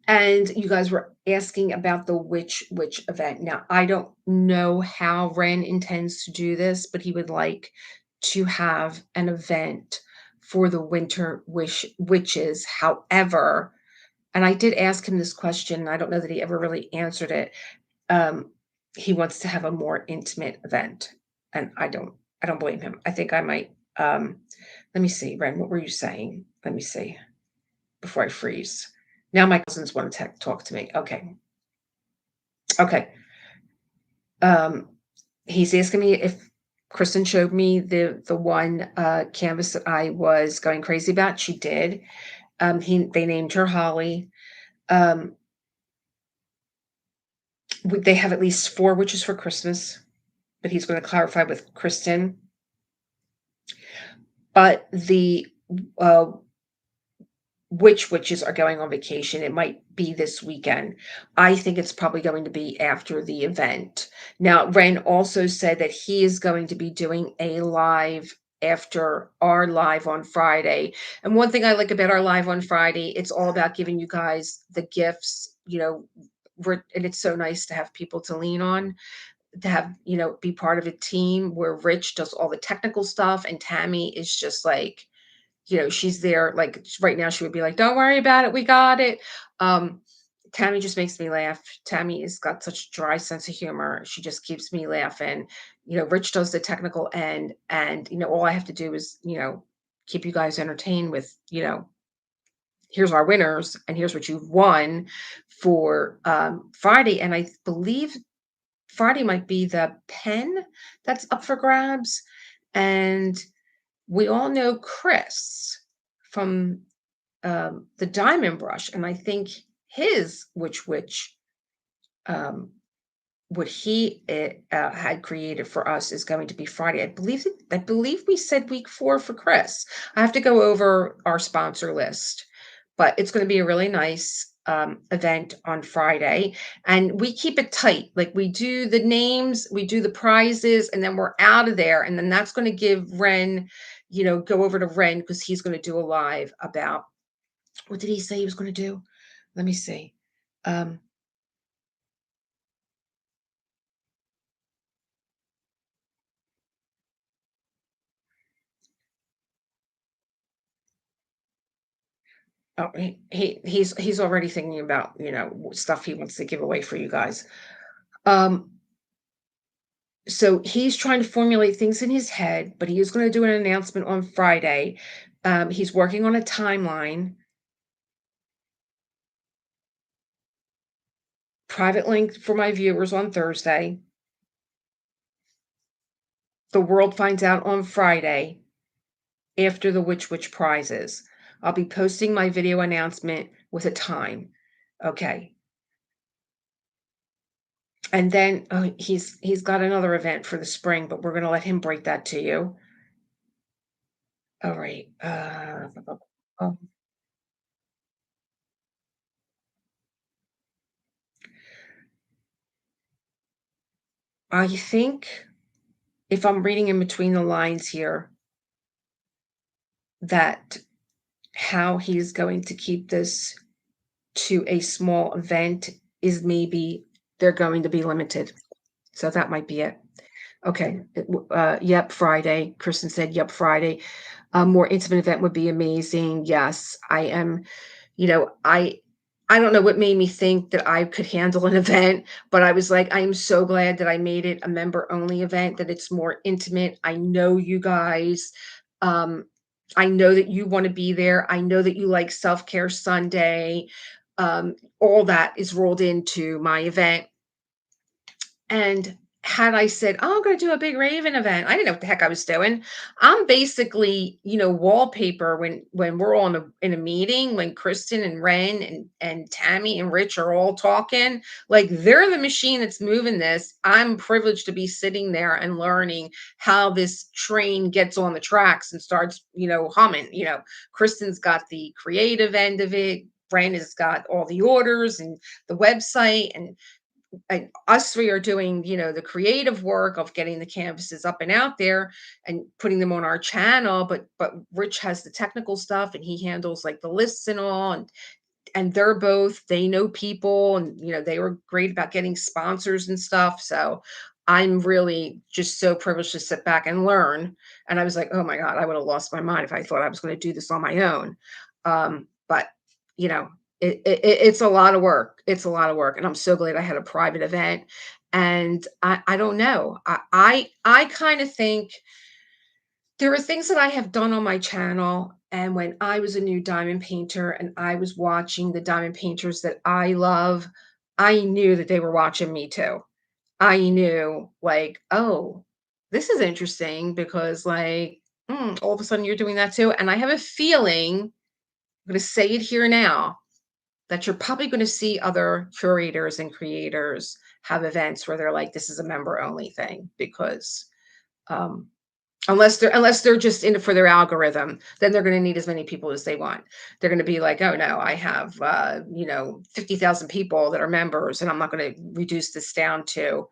[SPEAKER 1] And you guys were asking about the witch event. Now, I don't know how Ren intends to do this, but he would like to have an event for the winter witches. However, and I did ask him this question, and I don't know that he ever really answered it. Um, he wants to have a more intimate event, and I don't blame him. I think I might. Let me see, Ren. What were you saying? Let me see before I freeze. Now my cousins want to talk to me. Okay. Okay. Um, he's asking me if Kristen showed me the one canvas that I was going crazy about. She did. They named her Holly. Um, they have at least 4 witches for Christmas, but he's going to clarify with Kristen. But the uh, which witches are going on vacation. It might be this weekend. I think it's probably going to be after the event. Now, Ren also said that he is going to be doing a live after our live on Friday. And one thing I like about our live on Friday, it's all about giving you guys the gifts, and it's so nice to have people to lean on, to have, be part of a team where Rich does all the technical stuff and Tammy is just like, she's there, like, right now she would be like, "Don't worry about it, we got it." Um, Tammy just makes me laugh. Tammy has got such a dry sense of humor. She just keeps me laughing. Rich does the technical end, and, all I have to do is, keep you guys entertained with, here's our winners and here's what you've won for Friday. And I believe Friday might be the pen that's up for grabs. And we all know Chris from the Diamond Brush, and I think his which um, what he had created for us is going to be Friday. I believe we said week 4 for Chris. I have to go over our sponsor list, but it's going to be a really nice event on Friday, and we keep it tight. Like, we do the names, we do the prizes, and then we're out of there. And then that's going to give Ren go over to Ren because he's going to do a live about what did he say he was going to do? Let me see. Um, oh, he's already thinking about stuff he wants to give away for you guys. Um, so he's trying to formulate things in his head, but he is going to do an announcement on Friday. He's working on a timeline. Private link for my viewers on Thursday. The world finds out on Friday after the Which prizes. I'll be posting my video announcement with a time. Okay. And then he's got another event for the spring, but we're going to let him break that to you. All right. Um, I think if I'm reading in between the lines here, that how he's going to keep this to a small event is maybe they're going to be limited. So that might be it. Okay. Yep, Friday. Kristen said, yep, Friday. A more intimate event would be amazing. Yes, I am, you know, I don't know what made me think that I could handle an event, but I was like, I am so glad that I made it a member only event, that it's more intimate. I know you guys. Um, I know that you want to be there. I know that you like self-care Sunday. All that is rolled into my event. And had I said, "Oh, I'm gonna do a big Raven event," I didn't know what the heck I was doing. I'm basically, wallpaper when we're on in a meeting, when Kristen and Ren and Tammy and Rich are all talking, like they're the machine that's moving this. I'm privileged to be sitting there and learning how this train gets on the tracks and starts, humming. Kristen's got the creative end of it. Ren has got all the orders and the website, and us three are doing the creative work of getting the canvases up and out there and putting them on our channel, but Rich has the technical stuff and he handles like the lists and all, and they know people, and they were great about getting sponsors and stuff. So I'm really just so privileged to sit back and learn. And I was like, oh my god, I would have lost my mind if I thought I was going to do this on my own. But you know it's a lot of work. It's a lot of work, and I'm so glad I had a private event. And I don't know, I kind of think there are things that I have done on my channel, and when I was a new diamond painter and I was watching the diamond painters that I love, I knew that they were watching me too. I knew, like, oh, this is interesting because, like, all of a sudden you're doing that too. And I have a feeling, I'm going to say it here now, that you're probably going to see other curators and creators have events where they're like, this is a member only thing, because um, unless they're just in it for their algorithm, then they're gonna need as many people as they want. They're gonna be like, "Oh, no, I have, 50,000 people that are members, and I'm not gonna reduce this down to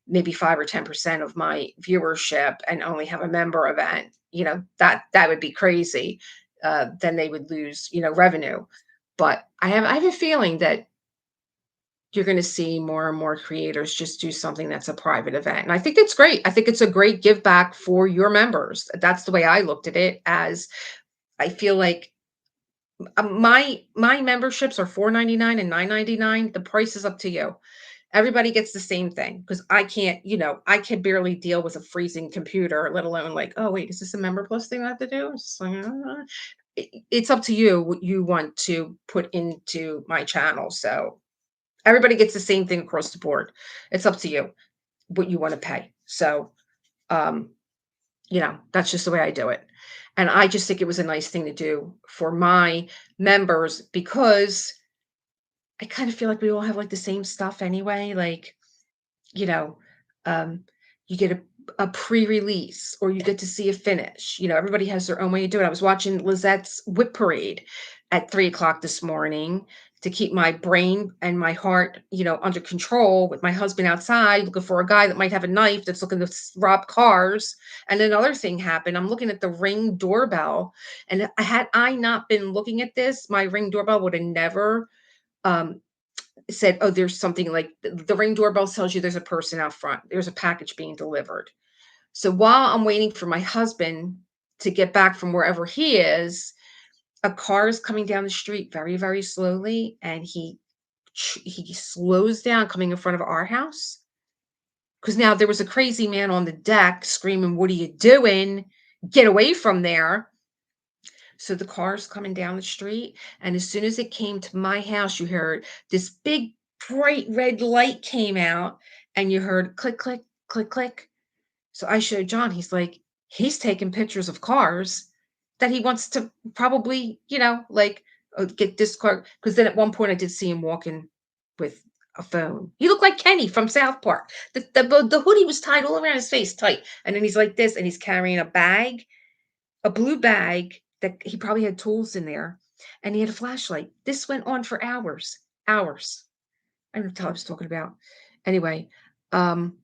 [SPEAKER 1] maybe 5 or 10% of my viewership and only have a member event." That would be crazy. Then they would lose, revenue. But I have a feeling that you're going to see more and more creators just do something that's a private event. And I think that's great. I think it's a great give back for your members. That's the way I looked at it. As I feel like my memberships are 4.99 and 9.99. The price is up to you. Everybody gets the same thing, because I can't, I can barely deal with a freezing computer, let alone like, oh wait, is this a member plus thing I have to do? It's just like, it's up to you what you want to put into my channel. So everybody gets the same thing across the board. It's up to you what you want to pay. So, um, that's just the way I do it. And I just think it was a nice thing to do for my members, because I kind of feel like we all have like the same stuff anyway. Like, you know, um, you get a pre-release, or you get to see a finish. Everybody has their own way to do it. I was watching Lizette's whip parade. at 3 o'clock this morning to keep my brain and my heart, under control with my husband outside looking for a guy that might have a knife that's looking to rob cars. And another thing happened. I'm looking at the Ring doorbell, and had I not been looking at this, my Ring doorbell would have never um, said, "Oh, there's something like the Ring doorbell tells you there's a person out front. There's a package being delivered." So while I'm waiting for my husband to get back from wherever he is, a car is coming down the street very, very slowly, and he slows down coming in front of our house. Because now there was a crazy man on the deck screaming, "What are you doing? Get away from there." So the car's coming down the street, and as soon as it came to my house, you heard this big bright red light came out, and you heard click, click, click, click. So I showed John, he's like, he's taking pictures of cars that he wants to probably, like, get this car. Because then at one point I did see him walking with a phone. He looked like Kenny from South Park. The hoodie was tied all around his face, tight. And then he's like this, and he's carrying a bag, a blue bag that he probably had tools in there. And he had a flashlight. This went on for hours, hours. I don't know what I was talking about. Anyway, um,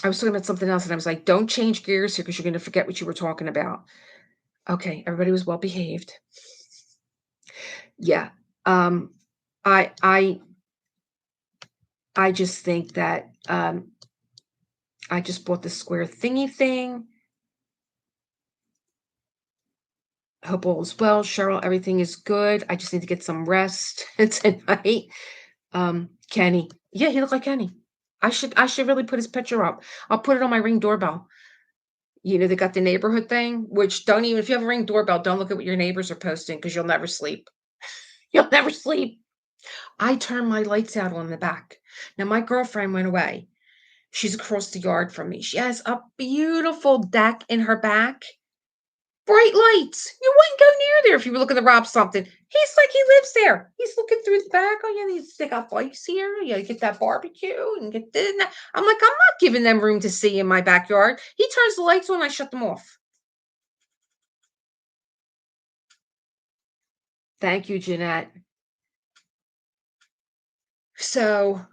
[SPEAKER 1] I was talking about something else, and I was like, "Don't change gears here because you're gonna forget what you were talking about." Okay, everybody was well behaved. Yeah. Um, I I I just think that, I just bought the square thingy thing. Hope all is well. Cheryl, everything is good. I just need to get some rest tonight. Kenny. Yeah, he looked like Kenny. I should really put his picture up. I'll put it on my Ring doorbell. They got the neighborhood thing, which don't even if you have a Ring doorbell, don't look at what your neighbors are posting because you'll never sleep. You'll never sleep. I turn my lights out on the back. Now, my girlfriend went away. She's across the yard from me. She has a beautiful deck in her back. Bright lights. You wouldn't go near there if you were looking to rob something. He's like he lives there. He's looking through the back. Oh yeah, they got bikes here. Yeah, get that barbecue and get this. And that. I'm like, I'm not giving them room to see in my backyard. He turns the lights on. I shut them off. Thank you, Jeanette. So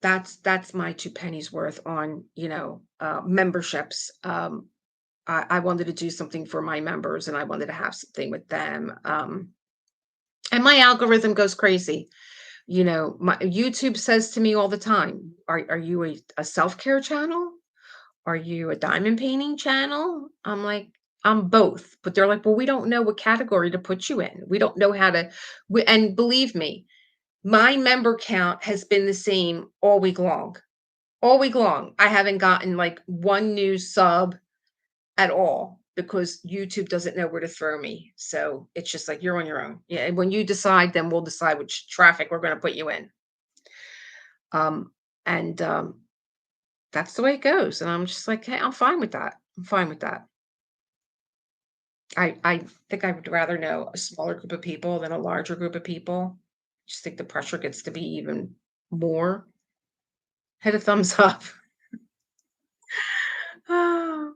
[SPEAKER 1] that's my two pennies worth on memberships. I wanted to do something for my members, and I wanted to have something with them. And my algorithm goes crazy. My YouTube says to me all the time, "Are you a self care channel? Are you a diamond painting channel?" I'm like, "I'm both." But they're like, "Well, we don't know what category to put you in. We don't know how to." And believe me, my member count has been the same all week long. All week long. I haven't gotten like one new sub at all because YouTube doesn't know where to throw me. So it's just like you're on your own. Yeah. And when you decide, then we'll decide which traffic we're going to put you in. And That's the way it goes. And I'm just like, hey, I'm fine with that. I'm fine with that. I think I would rather know a smaller group of people than a larger group of people. Just think the pressure gets to be even more. Hit a thumbs up. Oh,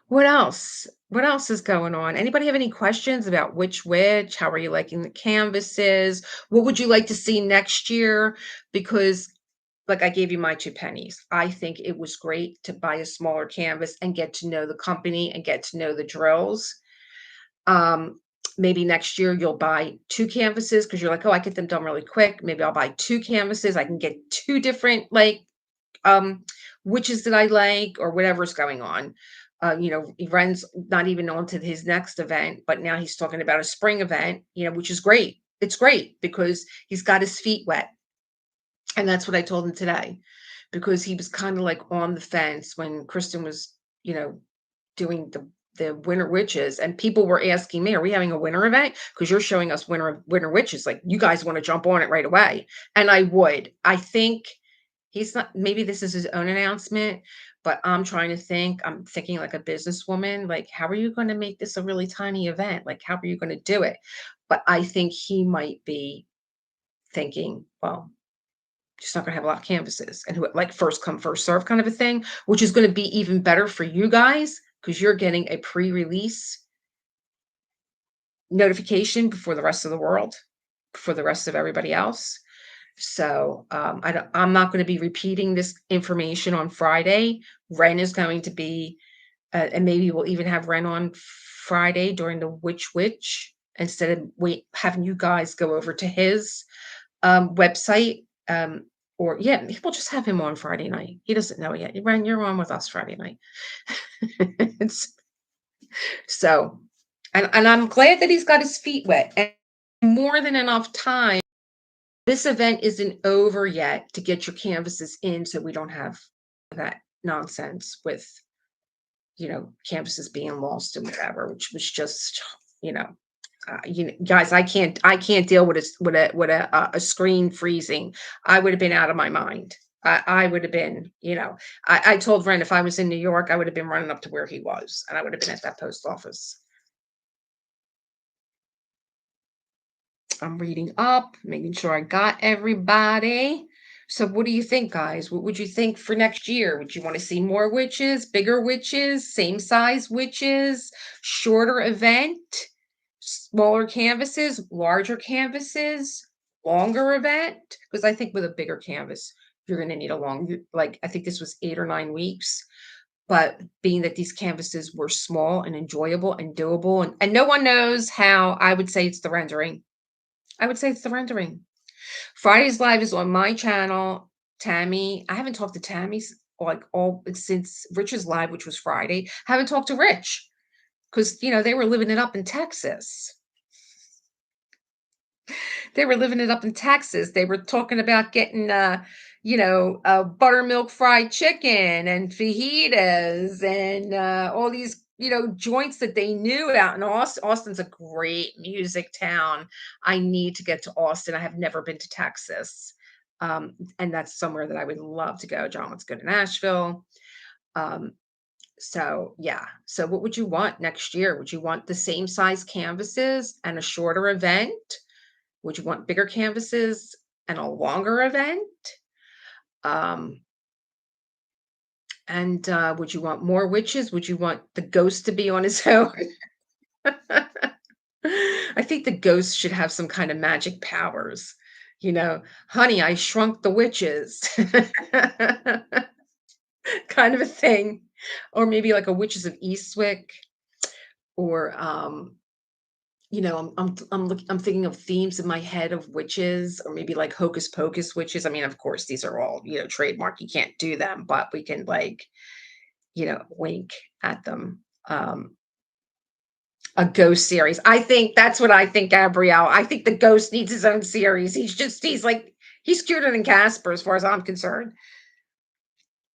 [SPEAKER 1] what else? What else is going on? Anybody have any questions about which? How are you liking the canvases? What would you like to see next year? Because, like I gave you my two pennies. I think it was great to buy a smaller canvas and get to know the company and get to know the drills. Um, Maybe next year you'll buy two canvases because you're like, oh, I get them done really quick. Maybe I'll buy two canvases. I can get two different um, witches that I like or whatever's going on. Ren's not even on to his next event, but now he's talking about a spring event, which is great. It's great because he's got his feet wet. And that's what I told him today because he was kind of like on the fence when Kristen was, doing the winter witches and people were asking me, are we having a winter event? Because you're showing us winter witches. Like you guys want to jump on it right away. And I would. I think he's not maybe this is his own announcement, but I'm thinking like a businesswoman, like, how are you going to make this a really tiny event? Like, how are you going to do it? But I think he might be thinking, well, just not going to have a lot of canvases and who like first come, first serve kind of a thing, which is going to be even better for you guys because you're getting a pre-release notification before the rest of the world, before the rest of everybody else. So, I'm not gonna be repeating this information on Friday. Ren is going to be, and maybe we'll even have Ren on Friday during the Witch instead of having you guys go over to his, website, or yeah, we'll just have him on Friday night. He doesn't know yet. Ren, you're on with us Friday night. It's so, and I'm glad that he's got his feet wet and more than enough time. This event isn't over yet to get your canvases in so we don't have that nonsense with, canvases being lost and whatever, which was just, you know, guys, I can't deal with a screen freezing. I would have been out of my mind. I would have been, I told Ren if I was in New York, I would have been running up to where he was, and I would have been at that post office. I'm reading up, making sure I got everybody. So, what do you think, guys? What would you think for next year? Would you want to see more witches, bigger witches, same size witches, shorter event, smaller canvases, larger canvases, longer event? Because I think with a bigger canvas, you're going to need a like, I think this was 8 or 9 weeks. But being that these canvases were small and enjoyable and doable, and no one knows how, I would say it's the rendering. I would say it's the rendering. Friday's live is on my channel. Tammy, I haven't talked to Tammy's like all since Rich's live, which was Friday. Haven't talked to Rich because they were living it up in Texas. They were living it up in Texas. They were talking about getting buttermilk fried chicken and fajitas and all these joints that they knew out in Austin. Austin's a great music town. I need to get to Austin. I have never been to Texas. And that's somewhere that I would love to go. John wants to go to Nashville. So yeah. So what would you want next year? Would you want the same size canvases and a shorter event? Would you want bigger canvases and a longer event? Um, and would you want more witches? Would you want the ghost to be on his own? I think the ghost should have some kind of magic powers. Honey, I shrunk the witches, kind of a thing. Or maybe like a Witches of Eastwick, or I'm thinking of themes in my head of witches, or maybe like Hocus Pocus witches. I mean, of course, these are all, trademark. You can't do them, but we can like, wink at them. A ghost series. I think that's what I think, Gabrielle. I think the ghost needs his own series. He's cuter than Casper as far as I'm concerned.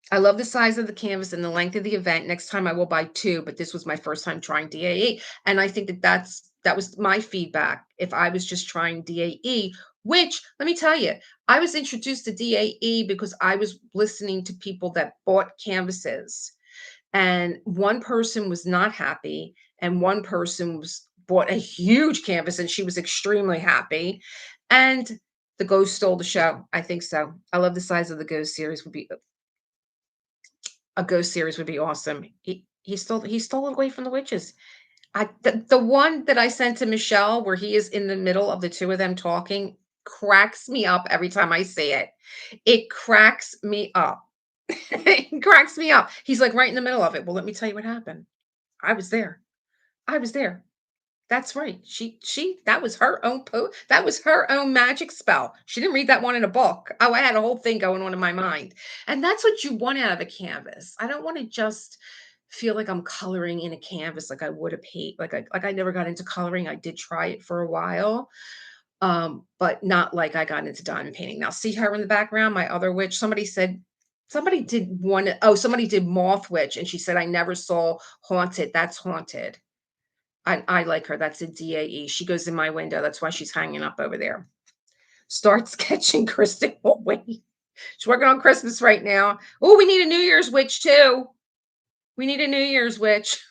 [SPEAKER 1] I love the size of the canvas and the length of the event. Next time I will buy two, but this was my first time trying DAE. And I think that was my feedback. If I was just trying DAE, which let me tell you, I was introduced to DAE because I was listening to people that bought canvases. And one person was not happy, and one person bought a huge canvas and she was extremely happy. And the ghost stole the show. I think so. I love the size of the ghost series. Would be a ghost series would be awesome. He stole it away from the witches. The one that I sent to Michelle where he is in the middle of the two of them talking cracks me up every time I see it. It cracks me up. It cracks me up. He's like right in the middle of it. Well, let me tell you what happened. I was there. I was there. That's right. That was her own that was her own magic spell. She didn't read that one in a book. Oh, I had a whole thing going on in my mind. And that's what you want out of a canvas. I don't want to just feel like I'm coloring in a canvas like I would a paint. Like I never got into coloring. I did try it for a while. But not like I got into diamond painting. Now see her in the background, my other witch. Somebody did Moth Witch, and she said I never saw Haunted. That's Haunted. I like her. That's a DAE. She goes in my window. That's why she's hanging up over there. Start sketching Kristen Wait. She's working on Christmas right now. Oh, we need a New Year's witch too. We need a New Year's witch.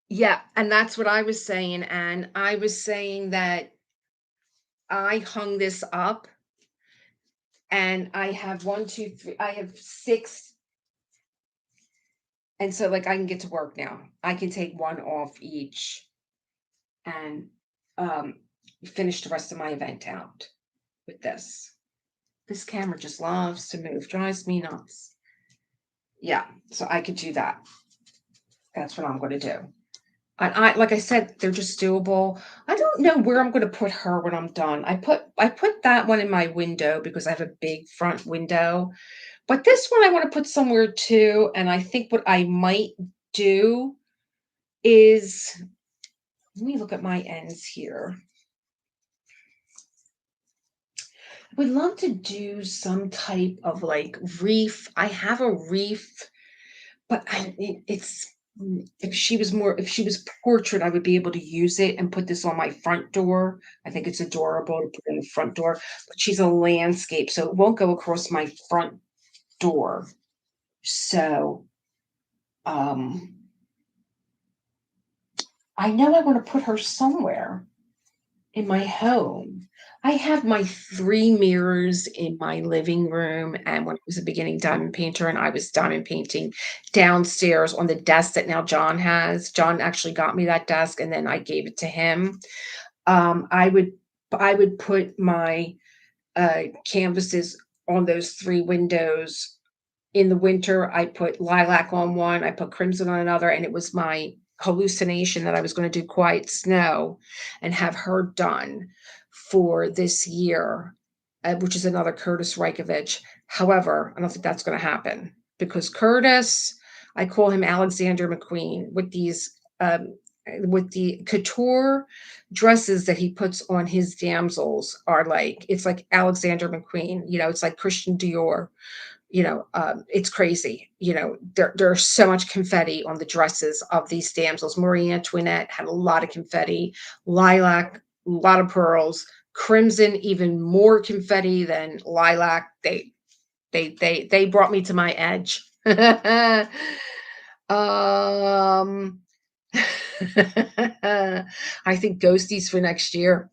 [SPEAKER 1] Yeah, and that's what I was saying. And I was saying that I hung this up and I have 1, 2, 3, I have 6, and so, like, I can get to work now. I can take 1 off each and, um, finish the rest of my event out with this. This camera just loves to move, drives me nuts. Yeah, so I could do that. That's what I'm gonna do. And I like I said, they're just doable. I don't know where I'm gonna put her when I'm done. I put that one in my window because I have a big front window, but this one I wanna put somewhere too, and I think what I might do is let me look at my ends here. I would love to do some type of, like, wreath. I have a wreath. But it's if she was portrait, I would be able to use it and put this on my front door. I think it's adorable to put in the front door, but she's a landscape, so it won't go across my front door. So, um, I know I wanna put her somewhere in my home. I have my 3 mirrors in my living room, and when I was a beginning diamond painter and I was diamond painting downstairs on the desk that now John has. John actually got me that desk, and then I gave it to him. Um, I would I would put my, canvases on those 3 windows. In the winter, I put lilac on one, I put crimson on another, and it was my hallucination that I was gonna do Quiet Snow and have her done for this year, which is another Curtis Reikovich. However, I don't think that's gonna happen because Curtis, I call him Alexander McQueen with the couture dresses that he puts on his damsels are like it's like Alexander McQueen, it's like Christian Dior. It's crazy. There's so much confetti on the dresses of these damsels. Marie Antoinette had a lot of confetti, lilac, a lot of pearls, crimson, even more confetti than lilac. They brought me to my edge. um, I think ghosties for next year.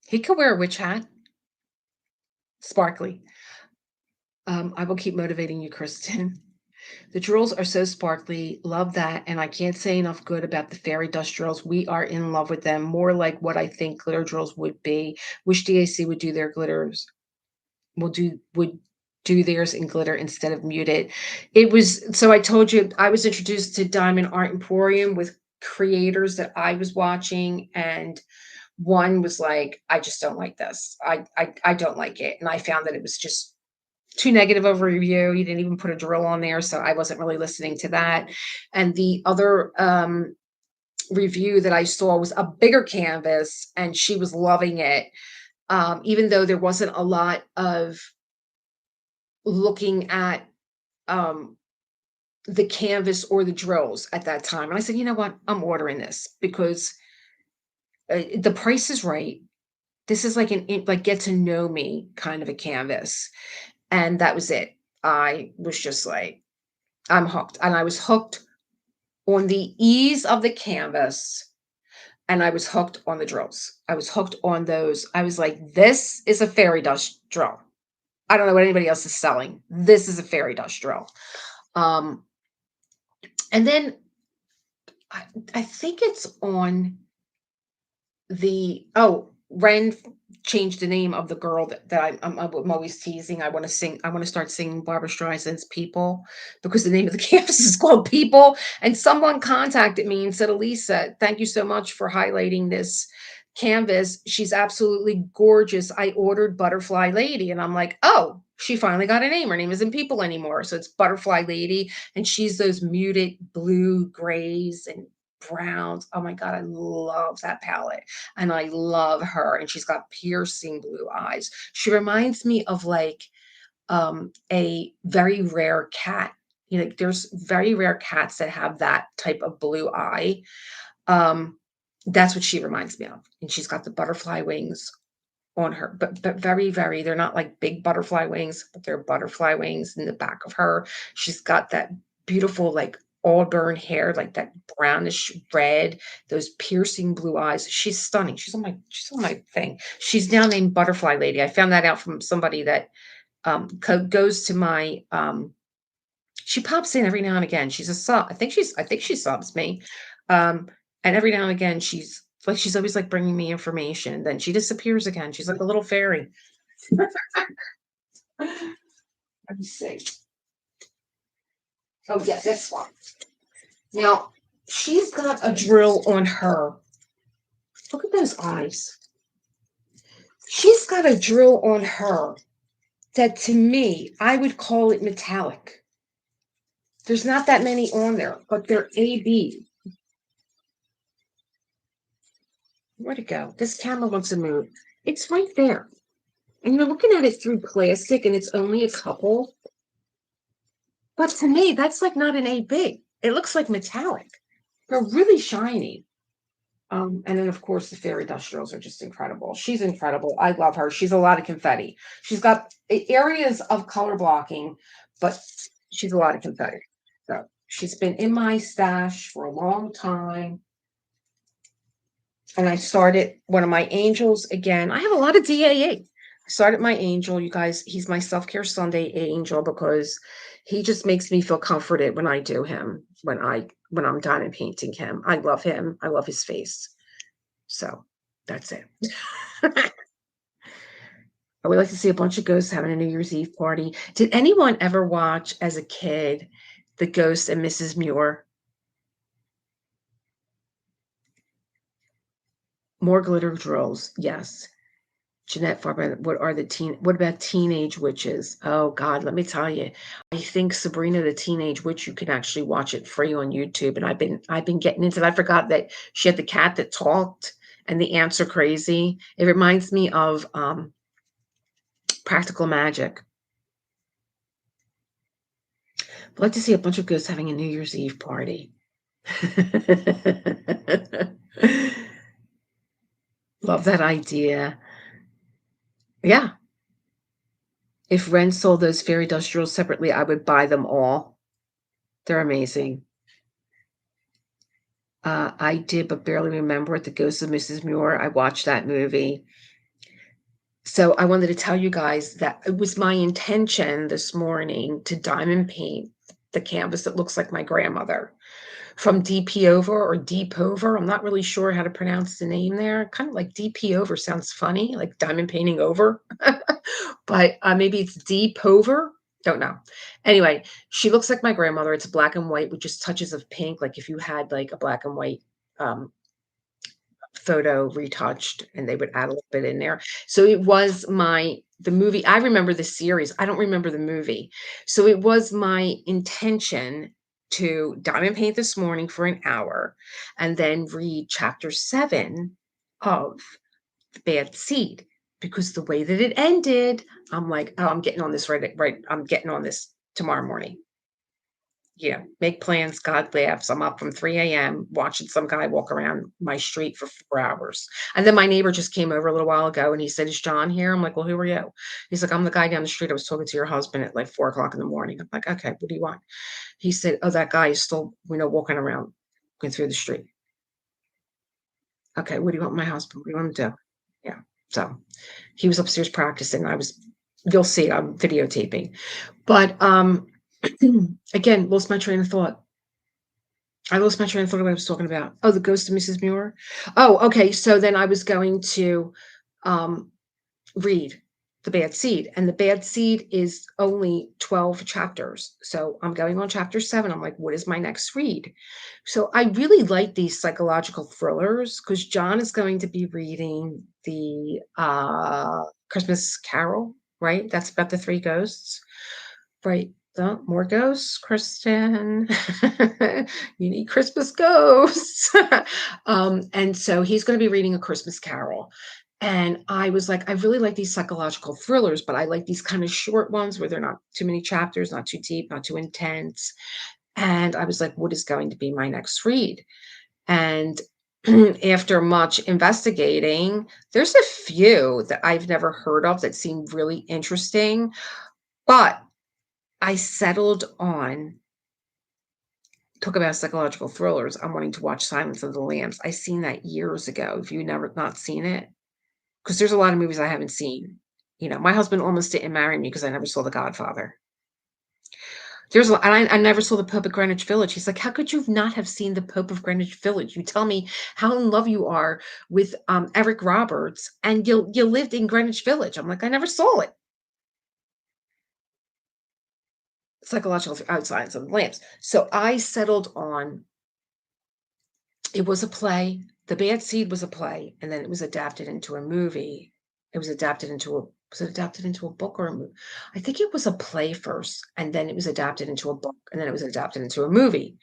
[SPEAKER 1] He could wear a witch hat, sparkly. I will keep motivating you, Kristen. The drills are so sparkly. Love that. And I can't say enough good about the fairy dust drills. We are in love with them. More like what I think glitter drills would be. Wish DAC would do their glitters. Would do theirs in glitter instead of muted. It was so I told you I was introduced to Diamond Art Emporium with creators that I was watching, and one was like, I just don't like this. I don't like it. And I found that it was just too negative of a review. You didn't even put a drill on there, so I wasn't really listening to that. And the other review that I saw was a bigger canvas, and she was loving it. Even though there wasn't a lot of looking at um, the canvas or the drills at that time. And I said, you know what? I'm ordering this because the price is right. This is like like get to know me kind of a canvas. And that was it. I was just like, I'm hooked. And I was hooked on the ease of the canvas, and I was hooked on the drills. I was hooked on those. I was like, this is a fairy dust drill. I don't know what anybody else is selling. This is a fairy dust drill. Um, and then I, I think it's on Ren changed the name of the girl that I'm always teasing. I want to sing. I want to start singing Barbara Streisand's "People" because the name of the campus is called People. And someone contacted me and said, "Elisa, thank you so much for highlighting this canvas. She's absolutely gorgeous. I ordered Butterfly Lady," and I'm like, "Oh." She finally got a name. Her name isn't People anymore. So it's Butterfly Lady. And she's those muted blue, grays, and browns. Oh my God, I love that palette. And I love her, and she's got piercing blue eyes. She reminds me of like a very rare cat. There's very rare cats that have that type of blue eye. Um, that's what she reminds me of. And she's got the butterfly wings on her, but very, very, they're not like big butterfly wings, but they're butterfly wings in the back of her. She's got that beautiful, like auburn hair, like that brownish red, those piercing blue eyes. She's stunning. She's on my thing. She's now named Butterfly Lady. I found that out from somebody that goes to my she pops in every now and again. She's a sub. I think she subs me. Um, and every now and again she's always like bringing me information. Then she disappears again. She's like a little fairy. Let me see. Oh yeah, this one. Now she's got a drill on her. Look at those eyes. She's got a drill on her that to me, I would call it metallic. There's not that many on there, but they're AB. Where'd it go? This camera wants to move. It's right there. And you're looking at it through plastic and it's only a couple. But to me, that's like not an AB. It looks like metallic. They're really shiny. And then of course the fairy dust drills are just incredible. She's incredible. I love her. She's a lot of confetti. She's got areas of color blocking, but she's a lot of confetti. So she's been in my stash for a long time. And I started one of my angels again. I have a lot of DAA. I started my angel, you guys. He's my self-care Sunday angel because he just makes me feel comforted when I do him, when I'm done and painting him. I love him. I love his face. So that's it. I would like to see a bunch of ghosts having a New Year's Eve party. Did anyone ever watch as a kid The Ghost and Mrs. Muir? More glitter drills, yes. Jeanette Farber, what about teenage witches? Oh God, let me tell you. I think Sabrina the Teenage Witch, you can actually watch it free on YouTube. And I've been getting into it. I forgot that she had the cat that talked and the ants are crazy. It reminds me of Practical Magic. I'd like to see a bunch of ghosts having a New Year's Eve party. Love that idea. Yeah. If Ren sold those fairy dust drills separately, I would buy them all. They're amazing. I did, but barely remember it. The Ghost of Mrs. Muir. I watched that movie. So I wanted to tell you guys that it was my intention this morning to diamond paint the canvas that looks like my grandmother from DP Over or Deep Over. I'm not really sure how to pronounce the name there. Kind of like DP Over sounds funny, like diamond painting over, but maybe it's Deep Over. Don't know. Anyway, she looks like my grandmother. It's black and white with just touches of pink. Like if you had like a black and white um, photo retouched and they would add a little bit in there. So it was the movie. I remember the series. I don't remember the movie. So it was my intention to diamond paint this morning for an hour and then read chapter 7 of The Bad Seed because the way that it ended, I'm like, oh, I'm getting on this right. I'm getting on this tomorrow morning. Yeah, make plans, God laughs. I'm up from 3 AM watching some guy walk around my street for 4 hours. And then my neighbor just came over a little while ago and he said, "Is John here?" I'm like, "Well, who are you?" He's like, "I'm the guy down the street. I was talking to your husband at like 4 o'clock in the morning." I'm like, "Okay, what do you want?" He said, "Oh, that guy is still, walking around going through the street." Okay, what do you want my husband? What do you want him to do? Yeah. So he was upstairs practicing. You'll see, I'm videotaping. But again, lost my train of thought. I lost my train of thought of what I was talking about. Oh, the Ghost of Mrs. Muir. Oh, okay. So then I was going to um, read The Bad Seed, and The Bad Seed is only 12 chapters. So I'm going on chapter 7. I'm like, what is my next read? So I really like these psychological thrillers because John is going to be reading the Christmas Carol, right? That's about the three ghosts. Right. Oh, more ghosts, Kristen. You need Christmas ghosts. And so he's going to be reading A Christmas Carol. And I was like, I really like these psychological thrillers, but I like these kind of short ones where they're not too many chapters, not too deep, not too intense. And I was like, what is going to be my next read? And after much investigating, there's a few that I've never heard of that seem really interesting. But I settled on talk about psychological thrillers, I'm wanting to watch Silence of the Lambs. I seen that years ago. If you never not seen it, because there's a lot of movies I haven't seen. My husband almost didn't marry me because I never saw The Godfather. And I never saw The Pope of Greenwich Village. He's like, "How could you not have seen The Pope of Greenwich Village? You tell me how in love you are with, Eric Roberts, and you lived in Greenwich Village." I'm like, "I never saw it." Psychological Silence of the Lambs. So I settled on it was a play. The Bad Seed was a play, and then it was adapted into a movie. It was adapted into a was it adapted into a book or a movie? I think it was a play first, and then it was adapted into a book, and then it was adapted into a movie.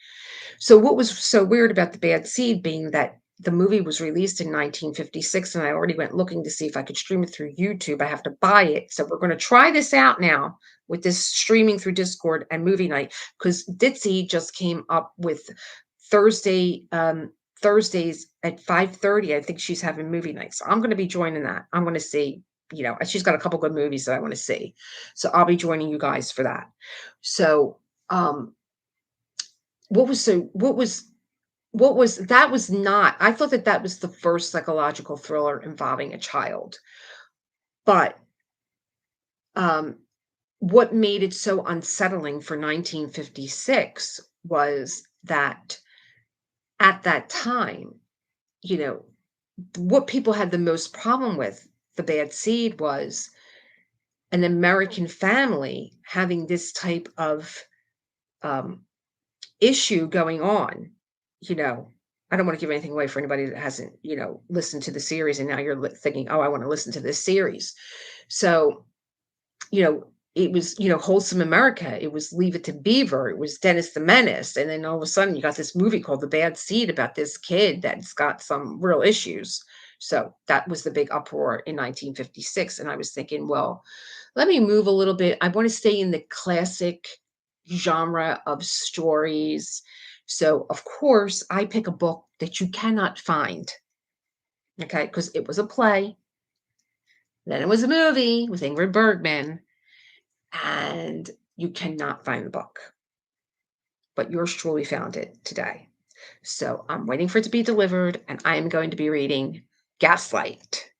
[SPEAKER 1] So what was so weird about The Bad Seed being that the movie was released in 1956, and I already went looking to see if I could stream it through YouTube. I have to buy it. So we're going to try this out now with this streaming through Discord and movie night because Ditzy just came up with Thursday Thursdays at 5:30. I think she's having movie night. So I'm going to be joining that. I'm going to see, and she's got a couple good movies that I want to see. So I'll be joining you guys for that. So um what was that was not I thought that that was the first psychological thriller involving a child, but, um, what made it so unsettling for 1956 was that at that time, you know, what people had the most problem with The Bad Seed was an American family having this type of, um issue going on, you know. I don't wanna give anything away for anybody that hasn't, listened to the series and now you're thinking, "Oh, I wanna listen to this series." So, it was, Wholesome America, it was Leave It to Beaver, it was Dennis the Menace, and then all of a sudden you got this movie called The Bad Seed about this kid that's got some real issues. So, that was the big uproar in 1956, and I was thinking, "Well, let me move a little bit. I wanna stay in the classic genre of stories." So, of course, I pick a book that you cannot find, okay? Because it was a play, then it was a movie with Ingrid Bergman, and you cannot find the book, but yours truly found it today. So, I'm waiting for it to be delivered, and I am going to be reading Gaslight.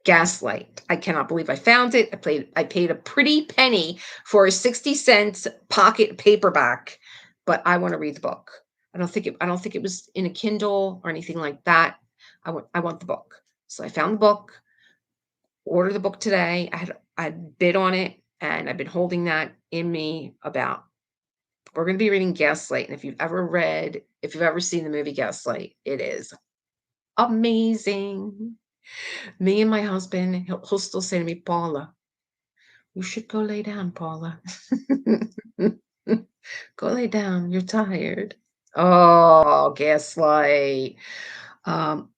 [SPEAKER 1] Gaslight. I cannot believe I found it. I paid a pretty penny for a 60 cents pocket paperback, but I want to read the book. I don't think it was in a Kindle or anything like that. I want the book. So I found the book, ordered the book today. I bid on it and I've been holding that in me about we're going to be reading Gaslight, and if you've ever seen the movie Gaslight, it is amazing. Me and my husband, he'll still say to me, "Paula, you should go lay down, Paula. Go lay down. You're tired." Oh, Gaslight. Um,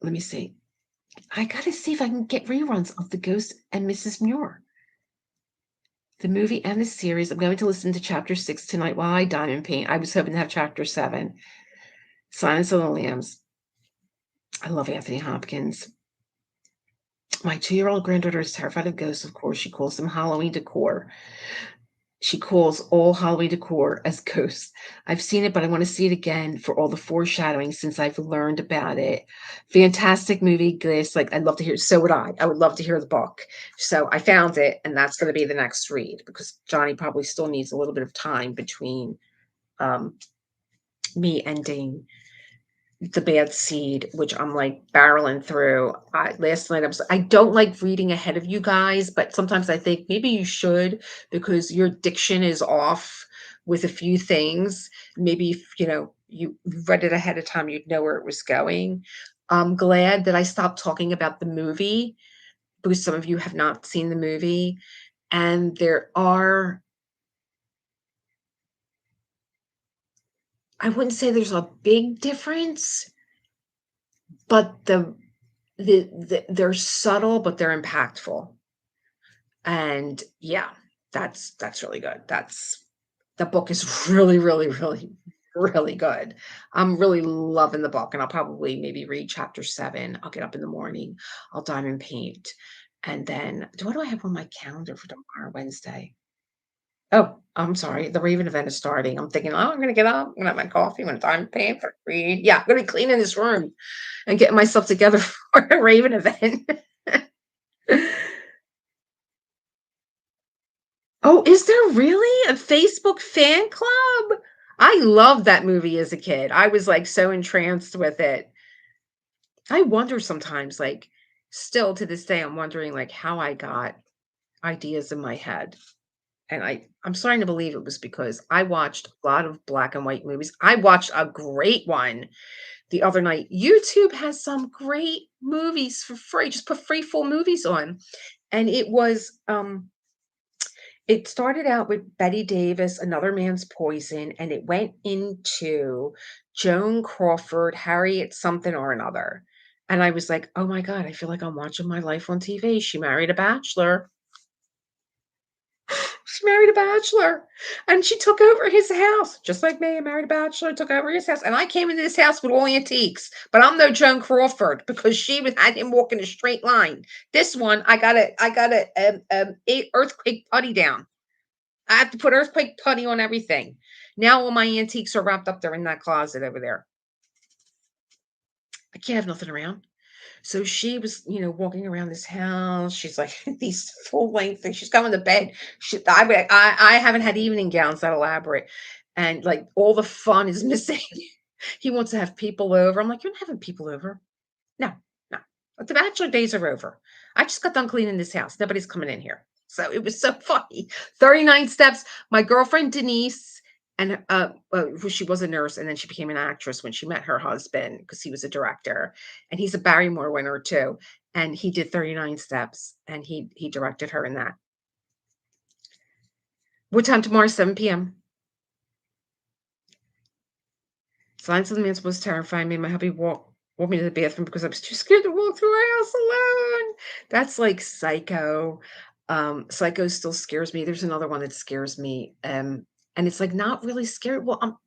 [SPEAKER 1] Let me see. I gotta see if I can get reruns of The Ghost and Mrs. Muir. The movie and the series. I'm going to listen to chapter 6 tonight while I diamond paint. I was hoping to have chapter 7. Silence of the Lambs. I love Anthony Hopkins. My 2-year-old granddaughter is terrified of ghosts, of course. She calls them Halloween decor. She calls all Halloween decor as ghosts. I've seen it, but I want to see it again for all the foreshadowing since I've learned about it. Fantastic movie, Glass. Like, I'd love to hear. So would I. I would love to hear the book. So I found it, and that's going to be the next read because Johnny probably still needs a little bit of time between um, me ending The Bad Seed, which I'm like barreling through. Last night I don't like reading ahead of you guys, but sometimes I think maybe you should because your diction is off with a few things. Maybe if you read it ahead of time, you'd know where it was going. I'm glad that I stopped talking about the movie because some of you have not seen the movie, and I wouldn't say there's a big difference, but they're subtle, but they're impactful. And yeah, that's really good. The book is really, really, really, really good. I'm really loving the book, and I'll probably maybe read chapter 7. I'll get up in the morning, I'll diamond paint, and then what do I have on my calendar for tomorrow, Wednesday? Oh, I'm sorry. The Raven event is starting. I'm thinking, oh, I'm gonna get up, I'm gonna have my coffee when I'm paying for read. Yeah, I'm gonna be cleaning this room and getting myself together for a Raven event. Oh, is there really a Facebook fan club? I loved that movie as a kid. I was like so entranced with it. I wonder sometimes, like, still to this day, I'm wondering like how I got ideas in my head. And I'm starting to believe it was because I watched a lot of black and white movies. I watched a great one the other night. YouTube has some great movies for free. Just put free full movies on. And it started out with Betty Davis, Another Man's Poison, and it went into Joan Crawford, Harriet something or another. And I was like, "Oh my god, I feel like I'm watching my life on TV. She married a bachelor." She married a bachelor, and she took over his house, just like me. I married a bachelor, took over his house, and I came into this house with all antiques. But I'm no Joan Crawford because she was had him walk in a straight line. This one, I got a earthquake putty down. I have to put earthquake putty on everything. Now all my antiques are wrapped up there in that closet over there. I can't have nothing around. So she was, walking around this house. She's like these full length things. She's going to bed. I haven't had evening gowns that elaborate, and like all the fun is missing. He wants to have people over. I'm like, you're not having people over. No, no. But the bachelor days are over. I just got done cleaning this house. Nobody's coming in here. So it was so funny. 39 steps. My girlfriend Denise, and she was a nurse, and then she became an actress when she met her husband because he was a director, and he's a Barrymore winner too. And he did 39 steps, and he directed her in that. What time tomorrow? 7 p.m. Silence of the Lambs was terrifying me. My hubby walked me to the bathroom because I was too scared to walk through our house alone. That's like Psycho. Psycho still scares me. There's another one that scares me, and it's like not really scary. Well,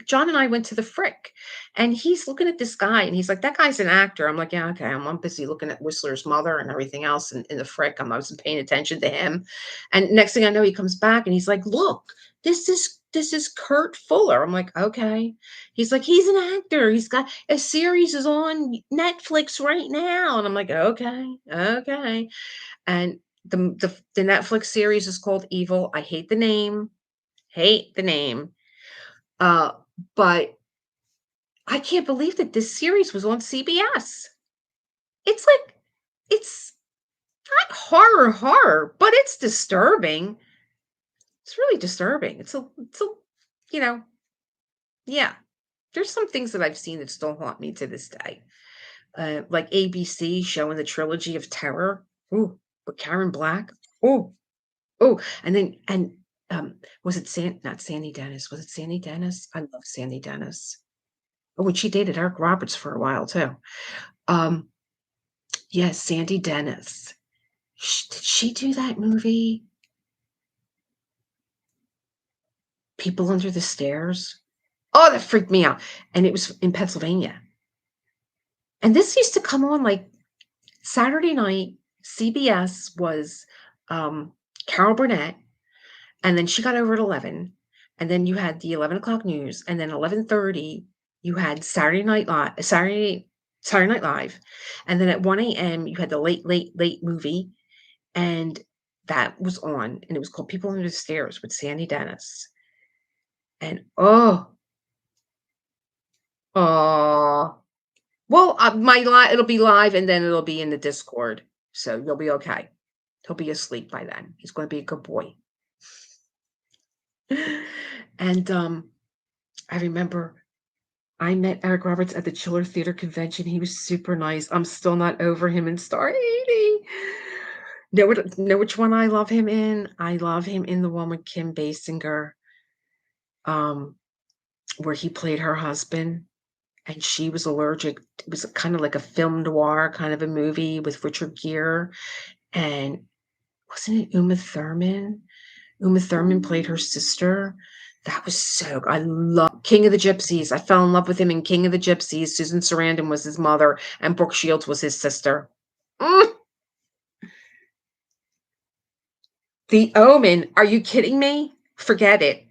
[SPEAKER 1] John and I went to the Frick, and he's looking at this guy, and he's like, "That guy's an actor." I'm like, "Yeah, okay." I'm busy looking at Whistler's mother and everything else in the Frick. I wasn't paying attention to him, and next thing I know, he comes back and he's like, "Look, this is Kurt Fuller." I'm like, "Okay." He's like, "He's an actor. He's got a series is on Netflix right now." And I'm like, "Okay, okay." And the Netflix series is called Evil. I hate the name. Hate the name. Uh, but I can't believe that this series was on CBS. It's like it's not horror, but it's disturbing. It's really disturbing. It's a you know, yeah. There's some things that I've seen that still haunt me to this day. Like ABC showing the trilogy of terror. Ooh, with Karen Black. Ooh, ooh, was it not Sandy Dennis? Was it Sandy Dennis? I love Sandy Dennis. Oh, and she dated Eric Roberts for a while too. Um, yes, Sandy Dennis. Did she do that movie, People Under the Stairs? Oh, that freaked me out. And it was in Pennsylvania. And this used to come on like Saturday night. CBS was Carol Burnett, and then she got over at 11, and then you had the 11 o'clock news, and then 11:30 you had Saturday Night Live, and then at 1 a.m. you had the late movie, and that was on, and it was called People Under the Stairs with Sandy Dennis. And oh, well, it'll be live, and then it'll be in the Discord, so you'll be okay. He'll be asleep by then. He's going to be a good boy. And I remember I met Eric Roberts at the Chiller Theater Convention. He was super nice. I'm still not over him in Star 80. Know which one I love him in? I love him in the one with Kim Basinger, um, where he played her husband and she was allergic. It was kind of like a film noir kind of a movie with Richard Gere. And wasn't it Uma Thurman? Uma Thurman played her sister. That was so good. I love King of the Gypsies. I fell in love with him in King of the Gypsies. Susan Sarandon was his mother, and Brooke Shields was his sister. Mm, The Omen. Are you kidding me? Forget it.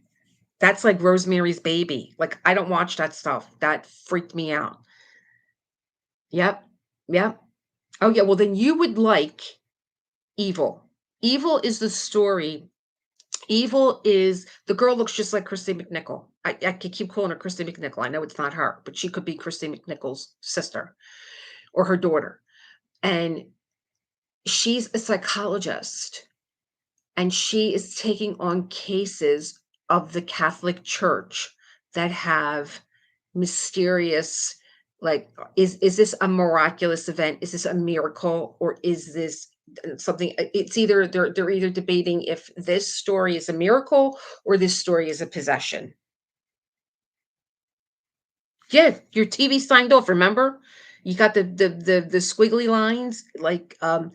[SPEAKER 1] That's like Rosemary's Baby. Like, I don't watch that stuff. That freaked me out. Yep. Yep. Oh, yeah, well, then you would like Evil. Evil is the story. Evil is the girl looks just like Christy McNichol. I could keep calling her Christy McNichol. I know it's not her, but she could be Christy McNichol's sister or her daughter. And she's a psychologist, and she is taking on cases of the Catholic Church that have mysterious, like, is this a miraculous event? Is this a miracle, or is this something? It's either they're either debating if this story is a miracle or this story is a possession. Yeah, your TV signed off. Remember, you got the squiggly lines like what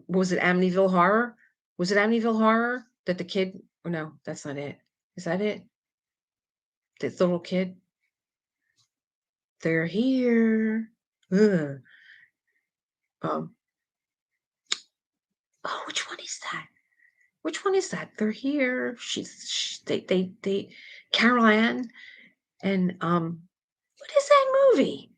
[SPEAKER 1] was it, Amityville Horror? Was it Amityville Horror that the kid? Oh no, that's not it. Is that it? The little kid. They're here. Ugh. Um. Oh, which one is that? Which one is that? They're here. They Carol Ann and what is that movie?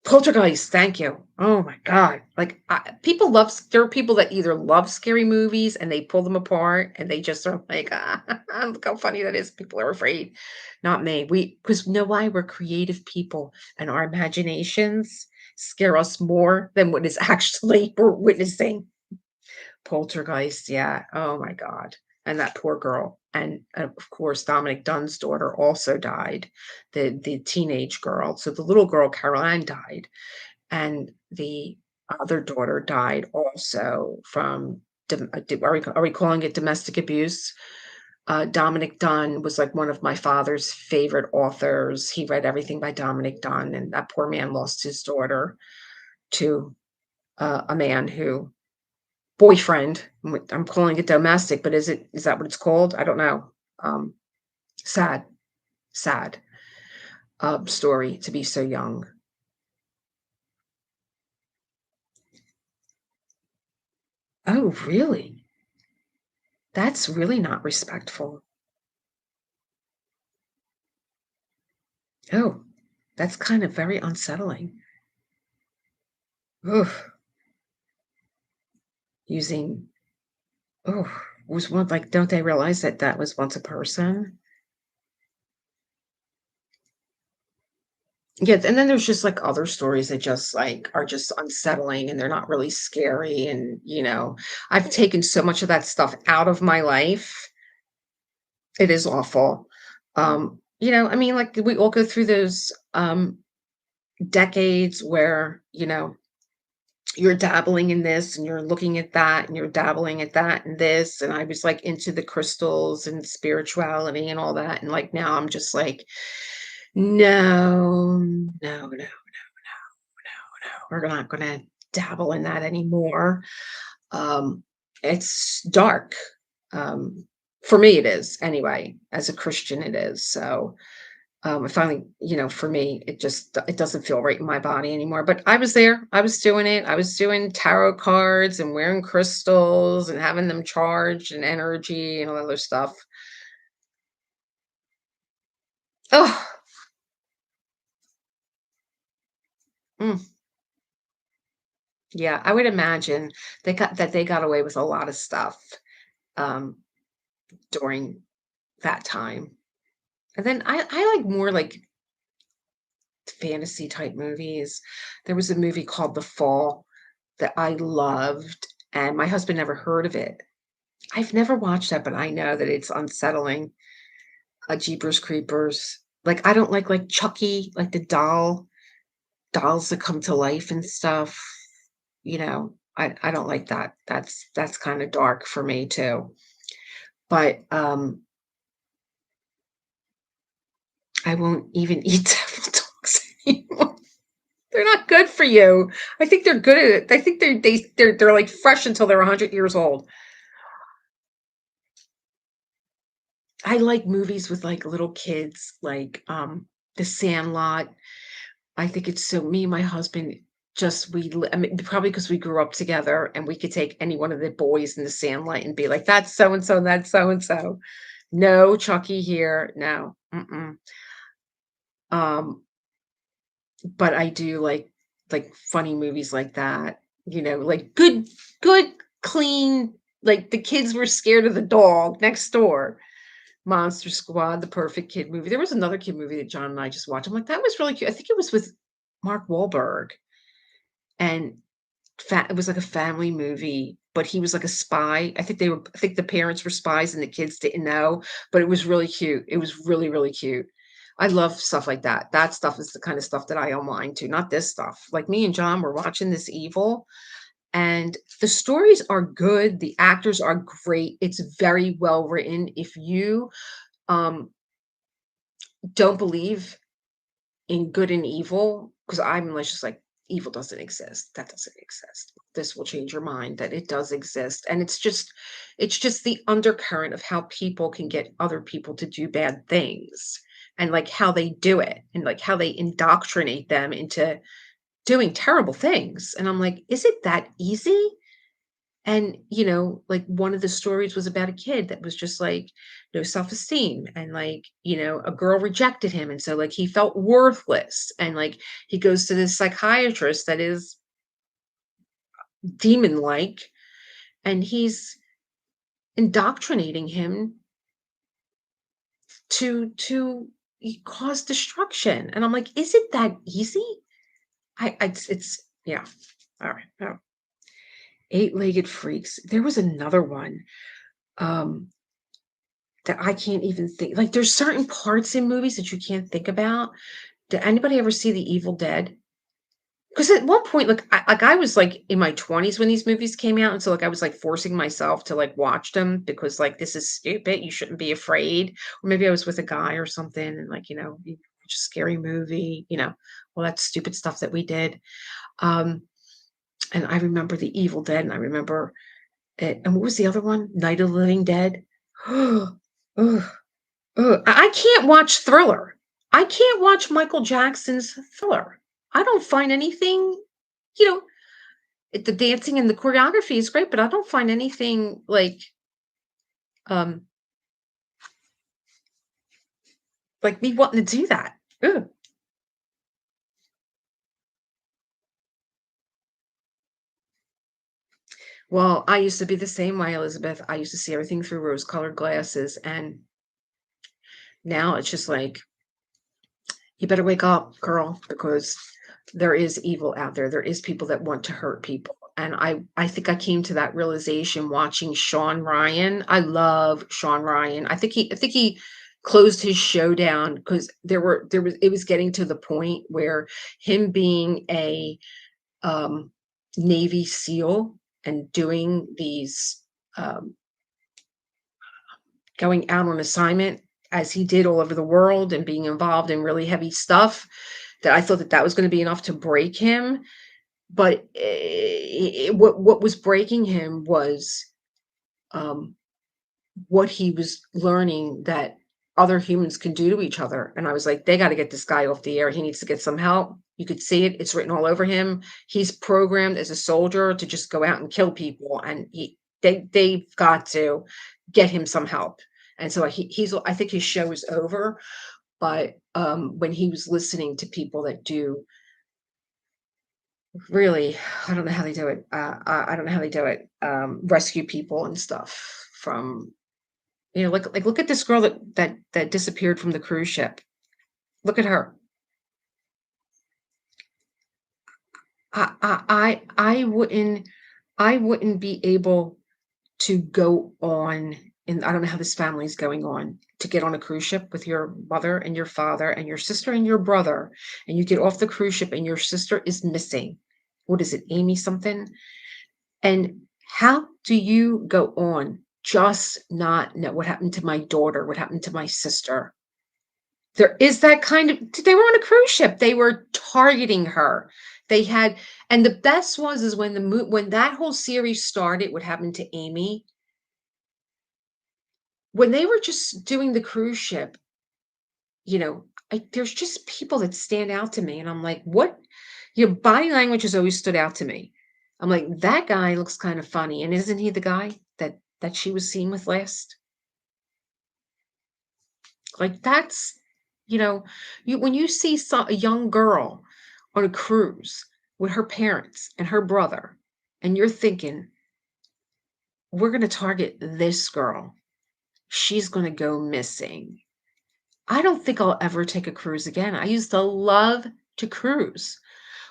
[SPEAKER 1] Poltergeist, thank you. Oh my god. Like, people love there are people that either love scary movies and they pull them apart and they just are like, "Ah, look how funny that is." People are afraid. Not me. We because you know why? We're creative people and our imaginations scare us more than what is actually we're witnessing. Poltergeist, yeah. Oh my god. And that poor girl. And, of course, Dominic Dunn's daughter also died, the teenage girl. So the little girl, Caroline, died, and the other daughter died also from are we calling it domestic abuse? Dominic Dunn was, like, one of my father's favorite authors. He read everything by Dominic Dunn, and that poor man lost his daughter to, a man who boyfriend, I'm calling it domestic, but is that what it's called? I don't know. Um, sad, sad, story to be so young. Oh, really? That's really not respectful. Oh, that's kind of very unsettling. Ugh, using oh, was one like, don't they realize that that was once a person? Yeah, and then there's just, like, other stories that just, like, are just unsettling, and they're not really scary, and, I've taken so much of that stuff out of my life. It is awful. I mean, like, we all go through those, decades where, you're dabbling in this and you're looking at that and you're dabbling at that and this, and I was, like, into the crystals and spirituality and all that, and, like, now I'm just like, "No, no, no, no, no, we're not gonna dabble in that anymore." Um, it's dark. Um, for me, it is anyway. As a Christian, it is. So I finally, for me, it doesn't feel right in my body anymore. But I was there. I was doing it. I was doing tarot cards and wearing crystals and having them charged and energy and all that other stuff. Oh, mm, yeah. I would imagine they got away with a lot of stuff um, during that time. And then I like more like fantasy type movies. There was a movie called The Fall that I loved, and my husband never heard of it. I've never watched that, but I know that it's unsettling. Jeepers Creepers. Like, I don't like Chucky, like the dolls that come to life and stuff. I don't like that. That's kind of dark for me too. But I won't even eat devil dogs anymore. They're not good for you. I think they're good at it. I think they're like fresh until they're 100 years old. I like movies with like little kids, like The Sandlot. I think it's so me and my husband. just I mean, probably because we grew up together and we could take any one of the boys in the sandlight and be like, "That's so and so, that's so and so." No Chucky here, no, mm-mm. Um, but I do like funny movies like that, like good, clean, like the kids were scared of the dog next door. Monster Squad, The Perfect Kid movie. There was another kid movie that John and I just watched. I'm like, that was really cute. I think it was with Mark Wahlberg, and it was like a family movie, but he was like a spy. I think the parents were spies and the kids didn't know, but it was really cute. It was really, really cute. I love stuff like that. That stuff is the kind of stuff that I unwind to, not this stuff. Like me and John were watching this Evil, and the stories are good. The actors are great. It's very well written. If you um, don't believe in good and evil, because I'm like just like, evil doesn't exist. That doesn't exist. This will change your mind that it does exist. And it's just the undercurrent of how people can get other people to do bad things, and like how they do it, and like how they indoctrinate them into doing terrible things. And I'm like, is it that easy? And, like one of the stories was about a kid that was just like no self-esteem, and like, a girl rejected him. And so like he felt worthless. And like he goes to this psychiatrist that is demon-like, and he's indoctrinating him to cause destruction. And I'm like, is it that easy? It's yeah. All right. Oh. Eight-legged freaks. There was another one. Um, That I can't even think, like, there's certain parts in movies that you can't think about. Did anybody ever see The Evil Dead? Because at one point, I was, like, in my 20s when these movies came out, and so, like, I was, like, forcing myself to, like, watch them because, like, "This is stupid, you shouldn't be afraid." Or maybe I was with a guy or something and, like, you watch a scary movie, all that stupid stuff that we did. Um, and I remember The Evil Dead, and I remember it, and what was the other one? Night of the Living Dead. Ugh. Ugh, I can't watch Thriller. I can't watch Michael Jackson's Thriller. I don't find anything, you know, the dancing and the choreography is great, but I don't find anything um like me wanting to do that. Ugh. Well, I used to be the same way, Elizabeth. I used to see everything through rose-colored glasses, and now it's just like, you better wake up, girl, because there is evil out there. There is people that want to hurt people. And I think I came to that realization watching Sean Ryan. I love Sean Ryan. I think he closed his show down because there was it was getting to the point where him being a um Navy SEAL and doing these um going out on assignment as he did all over the world and being involved in really heavy stuff, that I thought that that was going to be enough to break him. But what was breaking him was um, what he was learning that other humans can do to each other. And I was like, they got to get this guy off the air. He needs to get some help. You could see it; it's written all over him. He's programmed as a soldier to just go out and kill people, and they've got to get him some help. And so I think his show is over. But when he was listening to people that do really, I don't know how they do it. I don't know how they do it. Rescue people and stuff from, like look at this girl that disappeared from the cruise ship. Look at her. I wouldn't be able to go on, and I don't know how this family is going on, to get on a cruise ship with your mother and your father and your sister and your brother, and you get off the cruise ship and your sister is missing. What is it, Amy something? And how do you go on just not know what happened to my daughter, what happened to my sister? There is that kind of, they were on a cruise ship. They were targeting her. They had, and the best was is when when that whole series started, what happened to Amy, when they were just doing the cruise ship, there's just people that stand out to me, and I'm like, what? Your body language has always stood out to me. I'm like, "That guy looks kind of funny, and isn't he the guy that she was seen with last?" Like, that's you know, you when you see a young girl on a cruise with her parents and her brother, and you're thinking, "We're gonna target this girl. She's gonna go missing." I don't think I'll ever take a cruise again. I used to love to cruise.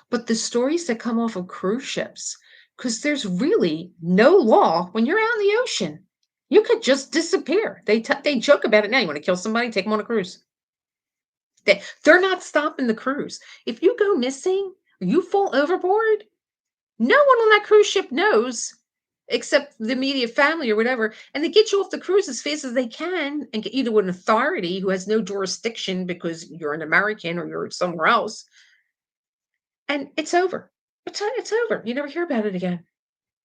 [SPEAKER 1] But the stories that come off of cruise ships, because there's really no law when you're out in the ocean. You could just disappear. They joke about it now. You want to kill somebody, take them on a cruise. They're not stopping the cruise. If you go missing or you fall overboard, no one on that cruise ship knows except the immediate family or whatever. And they get you off the cruise as fast as they can and get you to an authority who has no jurisdiction because you're an American or you're somewhere else. And it's over. It's over. You never hear about it again.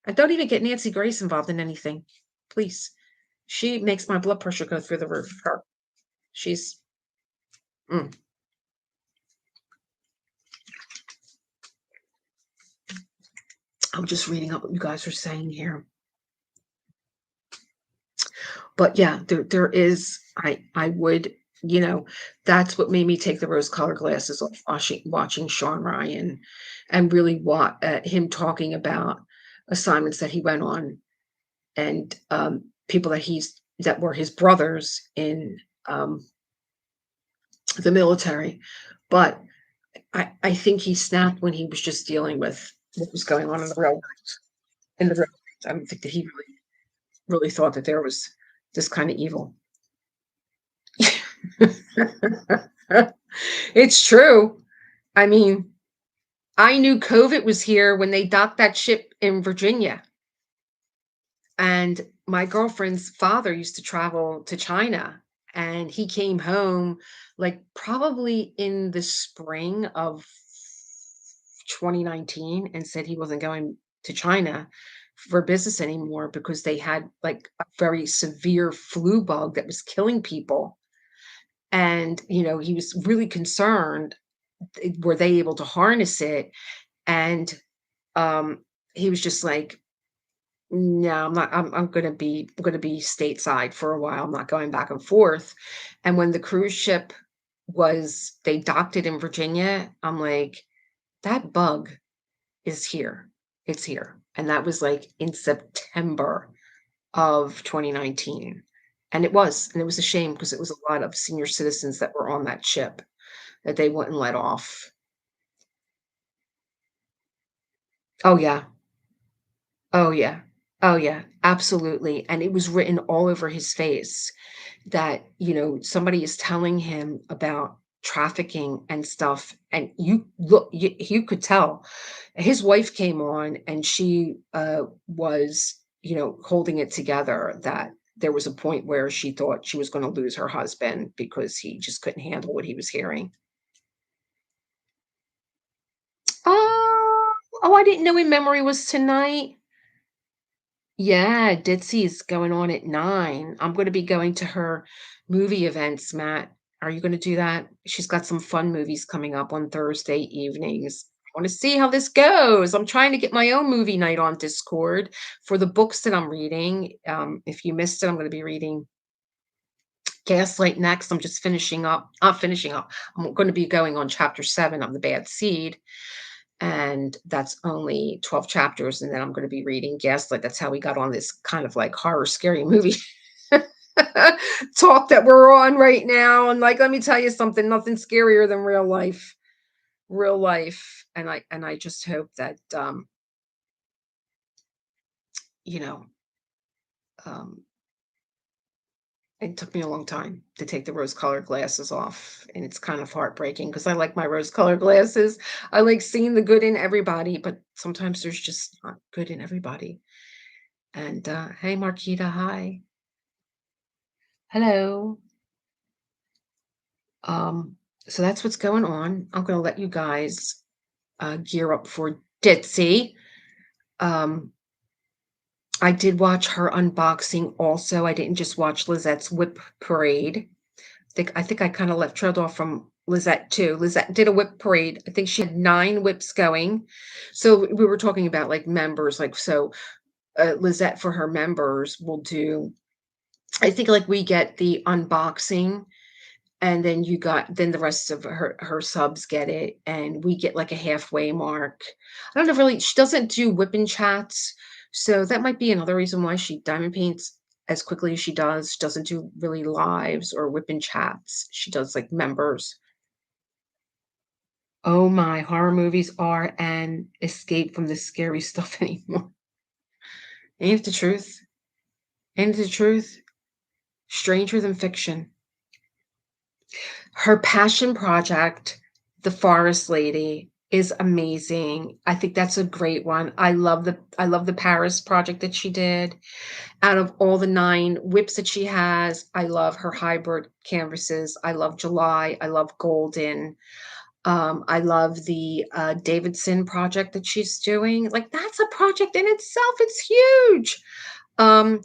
[SPEAKER 1] And don't even get Nancy Grace involved in anything, please. She makes my blood pressure go through the roof. Her. She's mm. I'm just reading up what you guys are saying here. But yeah, there is I would, that's what made me take the rose-colored glasses off watching Sean Ryan and really him talking about assignments that he went on and people that were his brothers in the military. But I think he snapped when he was just dealing with what was going on in the real world. I don't think that he really thought that there was this kind of evil. It's true. I mean, I knew COVID was here when they docked that ship in Virginia. And my girlfriend's father used to travel to China, and he came home, like, probably in the spring of 2019 and said he wasn't going to China for business anymore because they had, like, a very severe flu bug that was killing people. And, he was really concerned, were they able to harness it? And, um, he was just like, no, I'm not. I'm gonna be stateside for a while. I'm not going back and forth. And when the cruise ship they docked it in Virginia, I'm like, that bug is here. It's here. And that was like in September of 2019. And it was a shame because it was a lot of senior citizens that were on that ship that they wouldn't let off. Oh yeah. Oh yeah. Oh yeah. Absolutely. And it was written all over his face that, somebody is telling him about trafficking and stuff, and you could tell. His wife came on and she, was, holding it together that there was a point where she thought she was gonna lose her husband because he just couldn't handle what he was hearing. Oh, I didn't know In Memory was tonight. Yeah, Ditsy's going on at 9. I'm gonna be going to her movie events, Matt. Are you gonna do that? She's got some fun movies coming up on Thursday evenings. I wanna see how this goes. I'm trying to get my own movie night on Discord for the books that I'm reading. If you missed it, I'm gonna be reading Gaslight next. I'm just finishing up. Not finishing up. I'm gonna be going on chapter 7 of The Bad Seed, and that's only 12 chapters, and then I'm gonna be reading Gaslight. That's how we got on this kind of, like, horror scary movie talk that we're on right now, and, like, let me tell you something, nothing scarier than real life, and I just hope that, you know, um it took me a long time to take the rose-colored glasses off, and it's kind of heartbreaking because I like my rose-colored glasses. I like seeing the good in everybody, but sometimes there's just not good in everybody. And, hey, Marquita, hi. Hello. Um, so that's what's going on. I'm gonna let you guys, gear up for Ditzy. Um, I did watch her unboxing also. I didn't just watch Lizette's Whip Parade. I think I kinda trailed off from Lizette too. Lizette did a whip parade. I think she had 9 whips going. So we were talking about, like, members, like, so, Lizette for her members will do, I think, like, we get the unboxing, and then the rest of her subs get it, and we get, like, a halfway mark. I don't know, really, she doesn't do whipping chats, so that might be another reason why she diamond paints as quickly as she does. She doesn't do really lives or whipping chats. She does, like, members. Oh my, horror movies are an escape from the scary stuff anymore. Ain't it the truth? Ain't it the truth? Stranger than fiction. Her passion project, The Forest Lady, is amazing. I think that's a great one. I love the Paris project that she did. Out of all the 9 whips that she has, I love her hybrid canvases. I love July. I love Golden. I love the, Davidson project that she's doing. Like, that's a project in itself, it's huge. Um,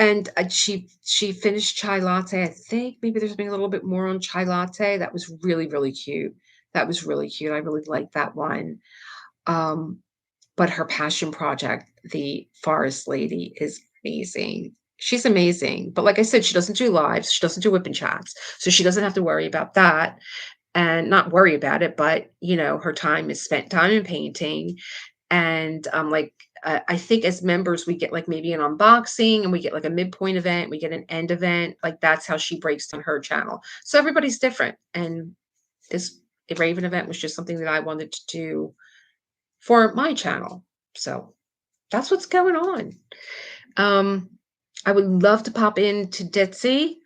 [SPEAKER 1] and, she finished Chai Latte. I think maybe there's been a little bit more on Chai Latte. That was really, really cute. That was really cute. I really liked that one. Um, but her passion project, The Forest Lady, is amazing. She's amazing. But like I said, she doesn't do lives. She doesn't do whipping chats. So she doesn't have to worry about that, and not worry about it, but, her time is spent diamond painting. And, I think as members, we get, like, maybe an unboxing, and we get, like, a midpoint event, we get an end event, like, that's how she breaks down her channel. So everybody's different, and this Raven event was just something that I wanted to do for my channel. So that's what's going on. Um, I would love to pop into Ditsy,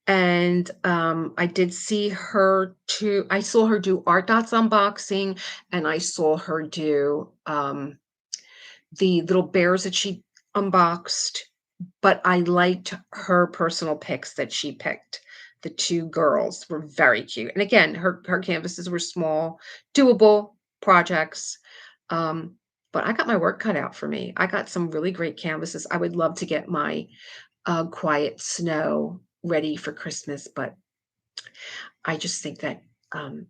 [SPEAKER 1] and, I did see her too. I saw her do Art Dots unboxing, and I saw her do, the little bears that she unboxed, but I liked her personal picks that she picked. The 2 girls were very cute, and again, her canvases were small, doable projects, um, but I got my work cut out for me. I got some really great canvases. I would love to get my, Quiet Snow ready for Christmas, but I just think that, um,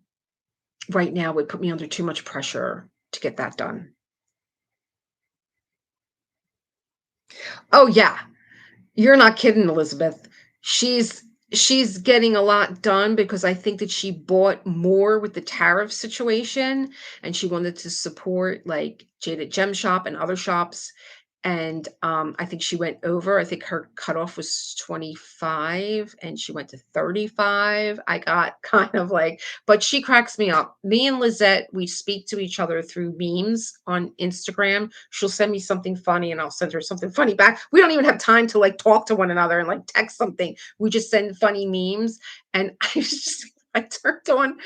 [SPEAKER 1] right now would put me under too much pressure to get that done. Oh, yeah. You're not kidding, Elizabeth. She's she's getting a lot done because I think that she bought more with the tariff situation, and she wanted to support, like, Jaded Gem Shop and other shops, and, I think she went over. I think her cutoff was 25, and she went to 35. I got kind of like, but she cracks me up. Me and Lizette, we speak to each other through memes on Instagram. She'll send me something funny, and I'll send her something funny back. We don't even have time to, like, talk to one another and, like, text something. We just send funny memes, and I turned on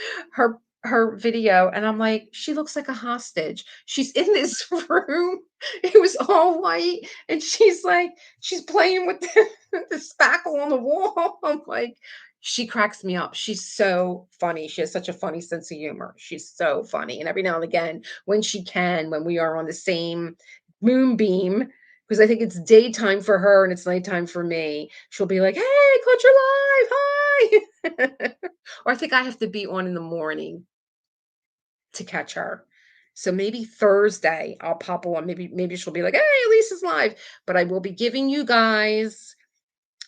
[SPEAKER 1] her video, and I'm like, "She looks like a hostage. She's in this room." It was all white, and she's playing with the spackle on the wall. I'm like, she cracks me up. She's so funny. She has such a funny sense of humor. She's so funny. And every now and again, when she can, when we are on the same moonbeam, because I think it's daytime for her and it's nighttime for me, she'll be like, "Hey, caught your live. Hi." Or I think I have to be on in the morning to catch her. So maybe Thursday I'll pop on. Maybe she'll be like, "Hey, Lisa's live." But I will be giving you guys,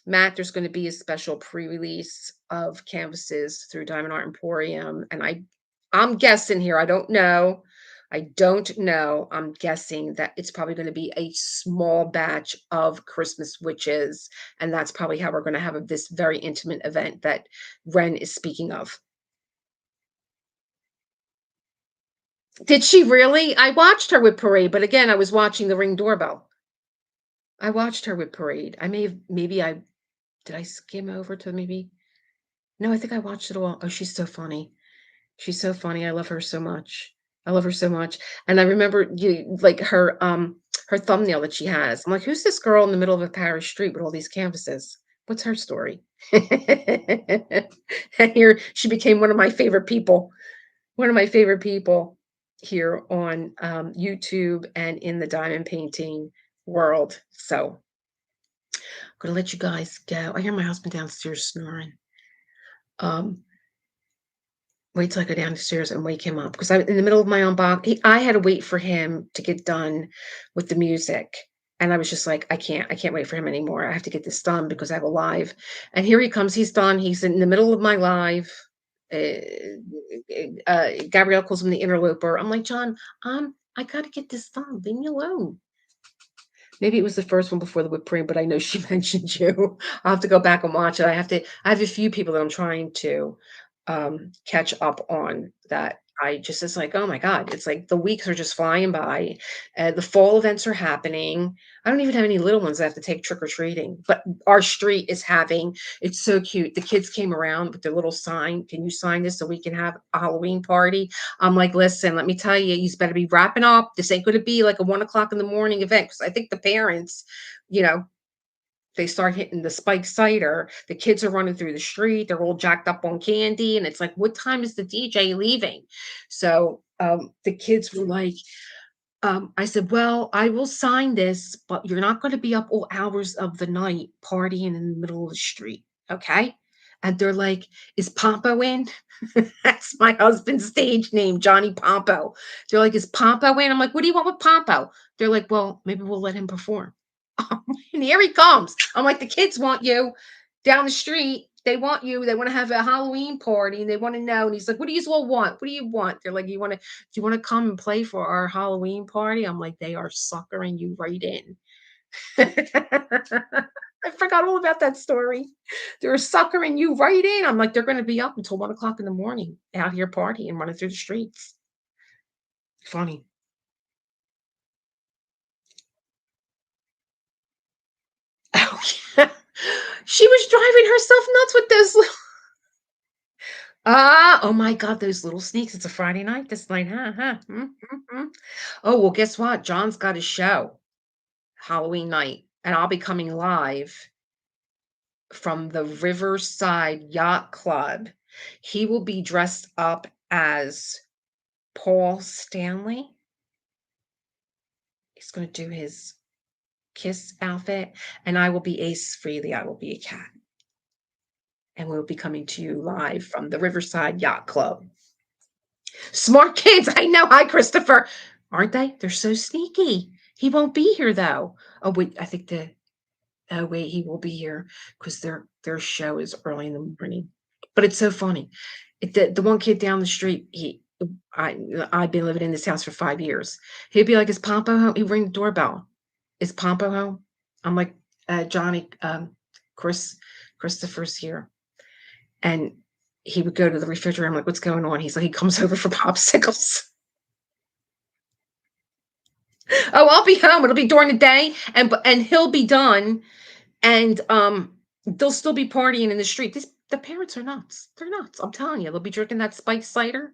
[SPEAKER 1] Matt, there's going to be a special pre-release of canvases through Diamond Art Emporium, and I'm guessing here. I don't know. I don't know. I'm guessing that it's probably going to be a small batch of Christmas witches, and that's probably how we're going to have this very intimate event that Ren is speaking of. Did she really? I watched her with Parade, but again, I was watching the Ring Doorbell. I watched her with Parade. I may have maybe I did I skim over to maybe no, I think I watched it all. Oh, she's so funny. She's so funny. I love her so much. I love her so much. And I remember you like her thumbnail that she has. I'm like, who's this girl in the middle of a Paris street with all these canvases? What's her story? And here she became one of my favorite people. One of my favorite people here on, YouTube and in the diamond painting world. So, I'm gonna let you guys go. I hear my husband downstairs snoring. Um, Wait till I go down the stairs and wake him up because I'm in the middle of my own box. I had to wait for him to get done with the music. And I was just like, I can't wait for him anymore. I have to get this done because I have a live. And here he comes. He's done. He's in the middle of my live. Gabrielle calls him the interloper. I'm like, John, I got to get this done. Leave me alone. Maybe it was the first one before the whipped cream, but I know she mentioned you. I'll have to go back and watch it. I have a few people that I'm trying to catch up on that I just it's like, oh my God, it's like the weeks are just flying by. The fall events are happening. I don't even have any little ones that have to take trick or treating, but our street is having it's so cute. The kids came around with their little sign. Can you sign this so we can have a Halloween party? I'm like, listen, let me tell you, you better be wrapping up. This ain't going to be like a 1 o'clock in the morning event. Cause I think the parents, you know, they start hitting the spiked cider. The kids are running through the street. They're all jacked up on candy. And it's like, what time is the DJ leaving? So the kids were like, I said, well, I will sign this, but you're not going to be up all hours of the night partying in the middle of the street. Okay. And they're like, is Pompo in? That's my husband's stage name, Johnny Pompo. They're like, is Pompo in? I'm like, what do you want with Pompo? They're like, well, maybe we'll let him perform. And here he comes. I'm like, the kids want you down the street. They want you. They want to have a Halloween party and they want to know. And he's like, what do you all want? What do you want? They're like, do you want to come and play for our Halloween party? I'm like, they are suckering you right in. I forgot all about that story. They're suckering you right in. I'm like, they're going to be up until 1 o'clock in the morning out here partying, running through the streets. Funny. Oh, yeah. She was driving herself nuts with those oh my God, those little sneaks. It's a Friday night this night, huh? Oh, well, guess what? John's got a show Halloween night, and I'll be coming live from the Riverside Yacht Club. He will be dressed up as Paul Stanley. He's going to do his Kiss outfit, and I will be Ace Freely. I will be a cat, and we'll be coming to you live from the Riverside Yacht Club. Smart kids. I know. Hi, Christopher. Aren't they? They're so sneaky. He won't be here though. Oh wait, I think the oh wait, he will be here because their show is early in the morning. But it's so funny. The one kid down the street, I I've been living in this house for 5 years. He'd be like, "Is Pompo home?" He'd ring the doorbell. Is Pompo home? I'm like, Johnny, Chris, Christopher's here. And he would go to the refrigerator. I'm like, what's going on? He's like, he comes over for popsicles. Oh, I'll be home. It'll be during the day, and he'll be done, and they'll still be partying in the street. The parents are nuts. They're nuts. I'm telling you, they'll be drinking that spiked cider,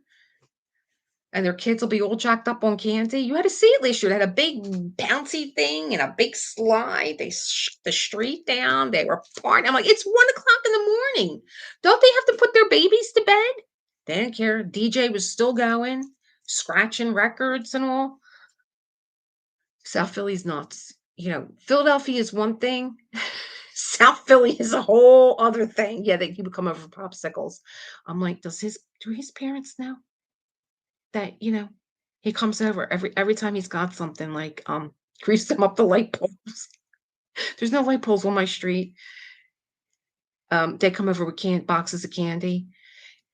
[SPEAKER 1] and their kids will be all jacked up on candy. You had to see it last year. They had a big bouncy thing and a big slide. They shut the street down. They were partying. I'm like, it's 1 o'clock in the morning. Don't they have to put their babies to bed? They didn't care. DJ was still going, scratching records and all. South Philly's nuts. You know, Philadelphia is one thing. South Philly is a whole other thing. Yeah, he would come over for popsicles. I'm like, do his parents know that, he comes over every time he's got something like grease them up the light poles. There's no light poles on my street. They come over with boxes of candy.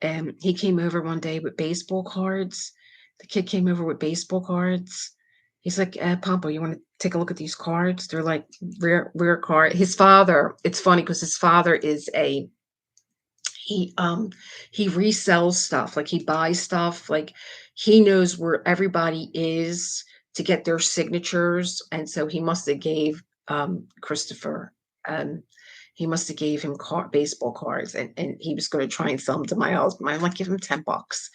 [SPEAKER 1] And he came over one day with baseball cards. The kid came over with baseball cards. He's like, Pompo, you want to take a look at these cards? They're like rare card. His father, it's funny because his father is he resells stuff. Like he buys stuff. Like he knows where everybody is to get their signatures. And so he must have gave Christopher um he must have gave him baseball cards and he was going to try and sell them to my husband. I'm like, give him $10.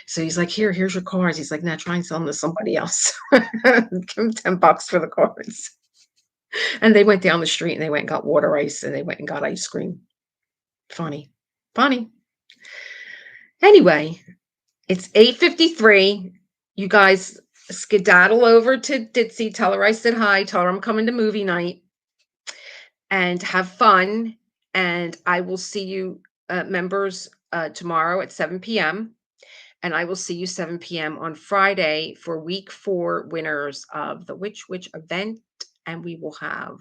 [SPEAKER 1] So he's like, here's your cards. He's like, now try and sell them to somebody else. Give him $10 for the cards. And they went down the street and they went and got water ice and they went and got ice cream. Funny. Funny. Anyway, it's 8:53. You guys skedaddle over to Ditzy. Tell her I said hi. Tell her I'm coming to movie night and have fun. And I will see you members tomorrow at 7 p.m. and I will see you 7 p.m. on Friday for week 4 winners of the Which event, and we will have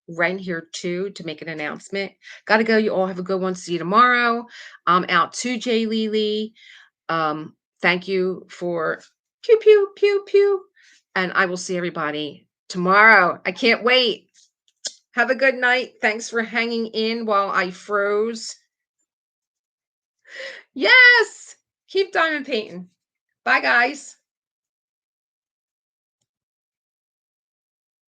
[SPEAKER 1] Ren here too to make an announcement. Gotta go. You all have a good one. See you tomorrow. I'm out to Jay Lee. Thank you for pew pew pew pew, and I will see everybody tomorrow. I can't wait. Have a good night. Thanks for hanging in while I froze. Yes. Keep diamond painting. Bye, guys.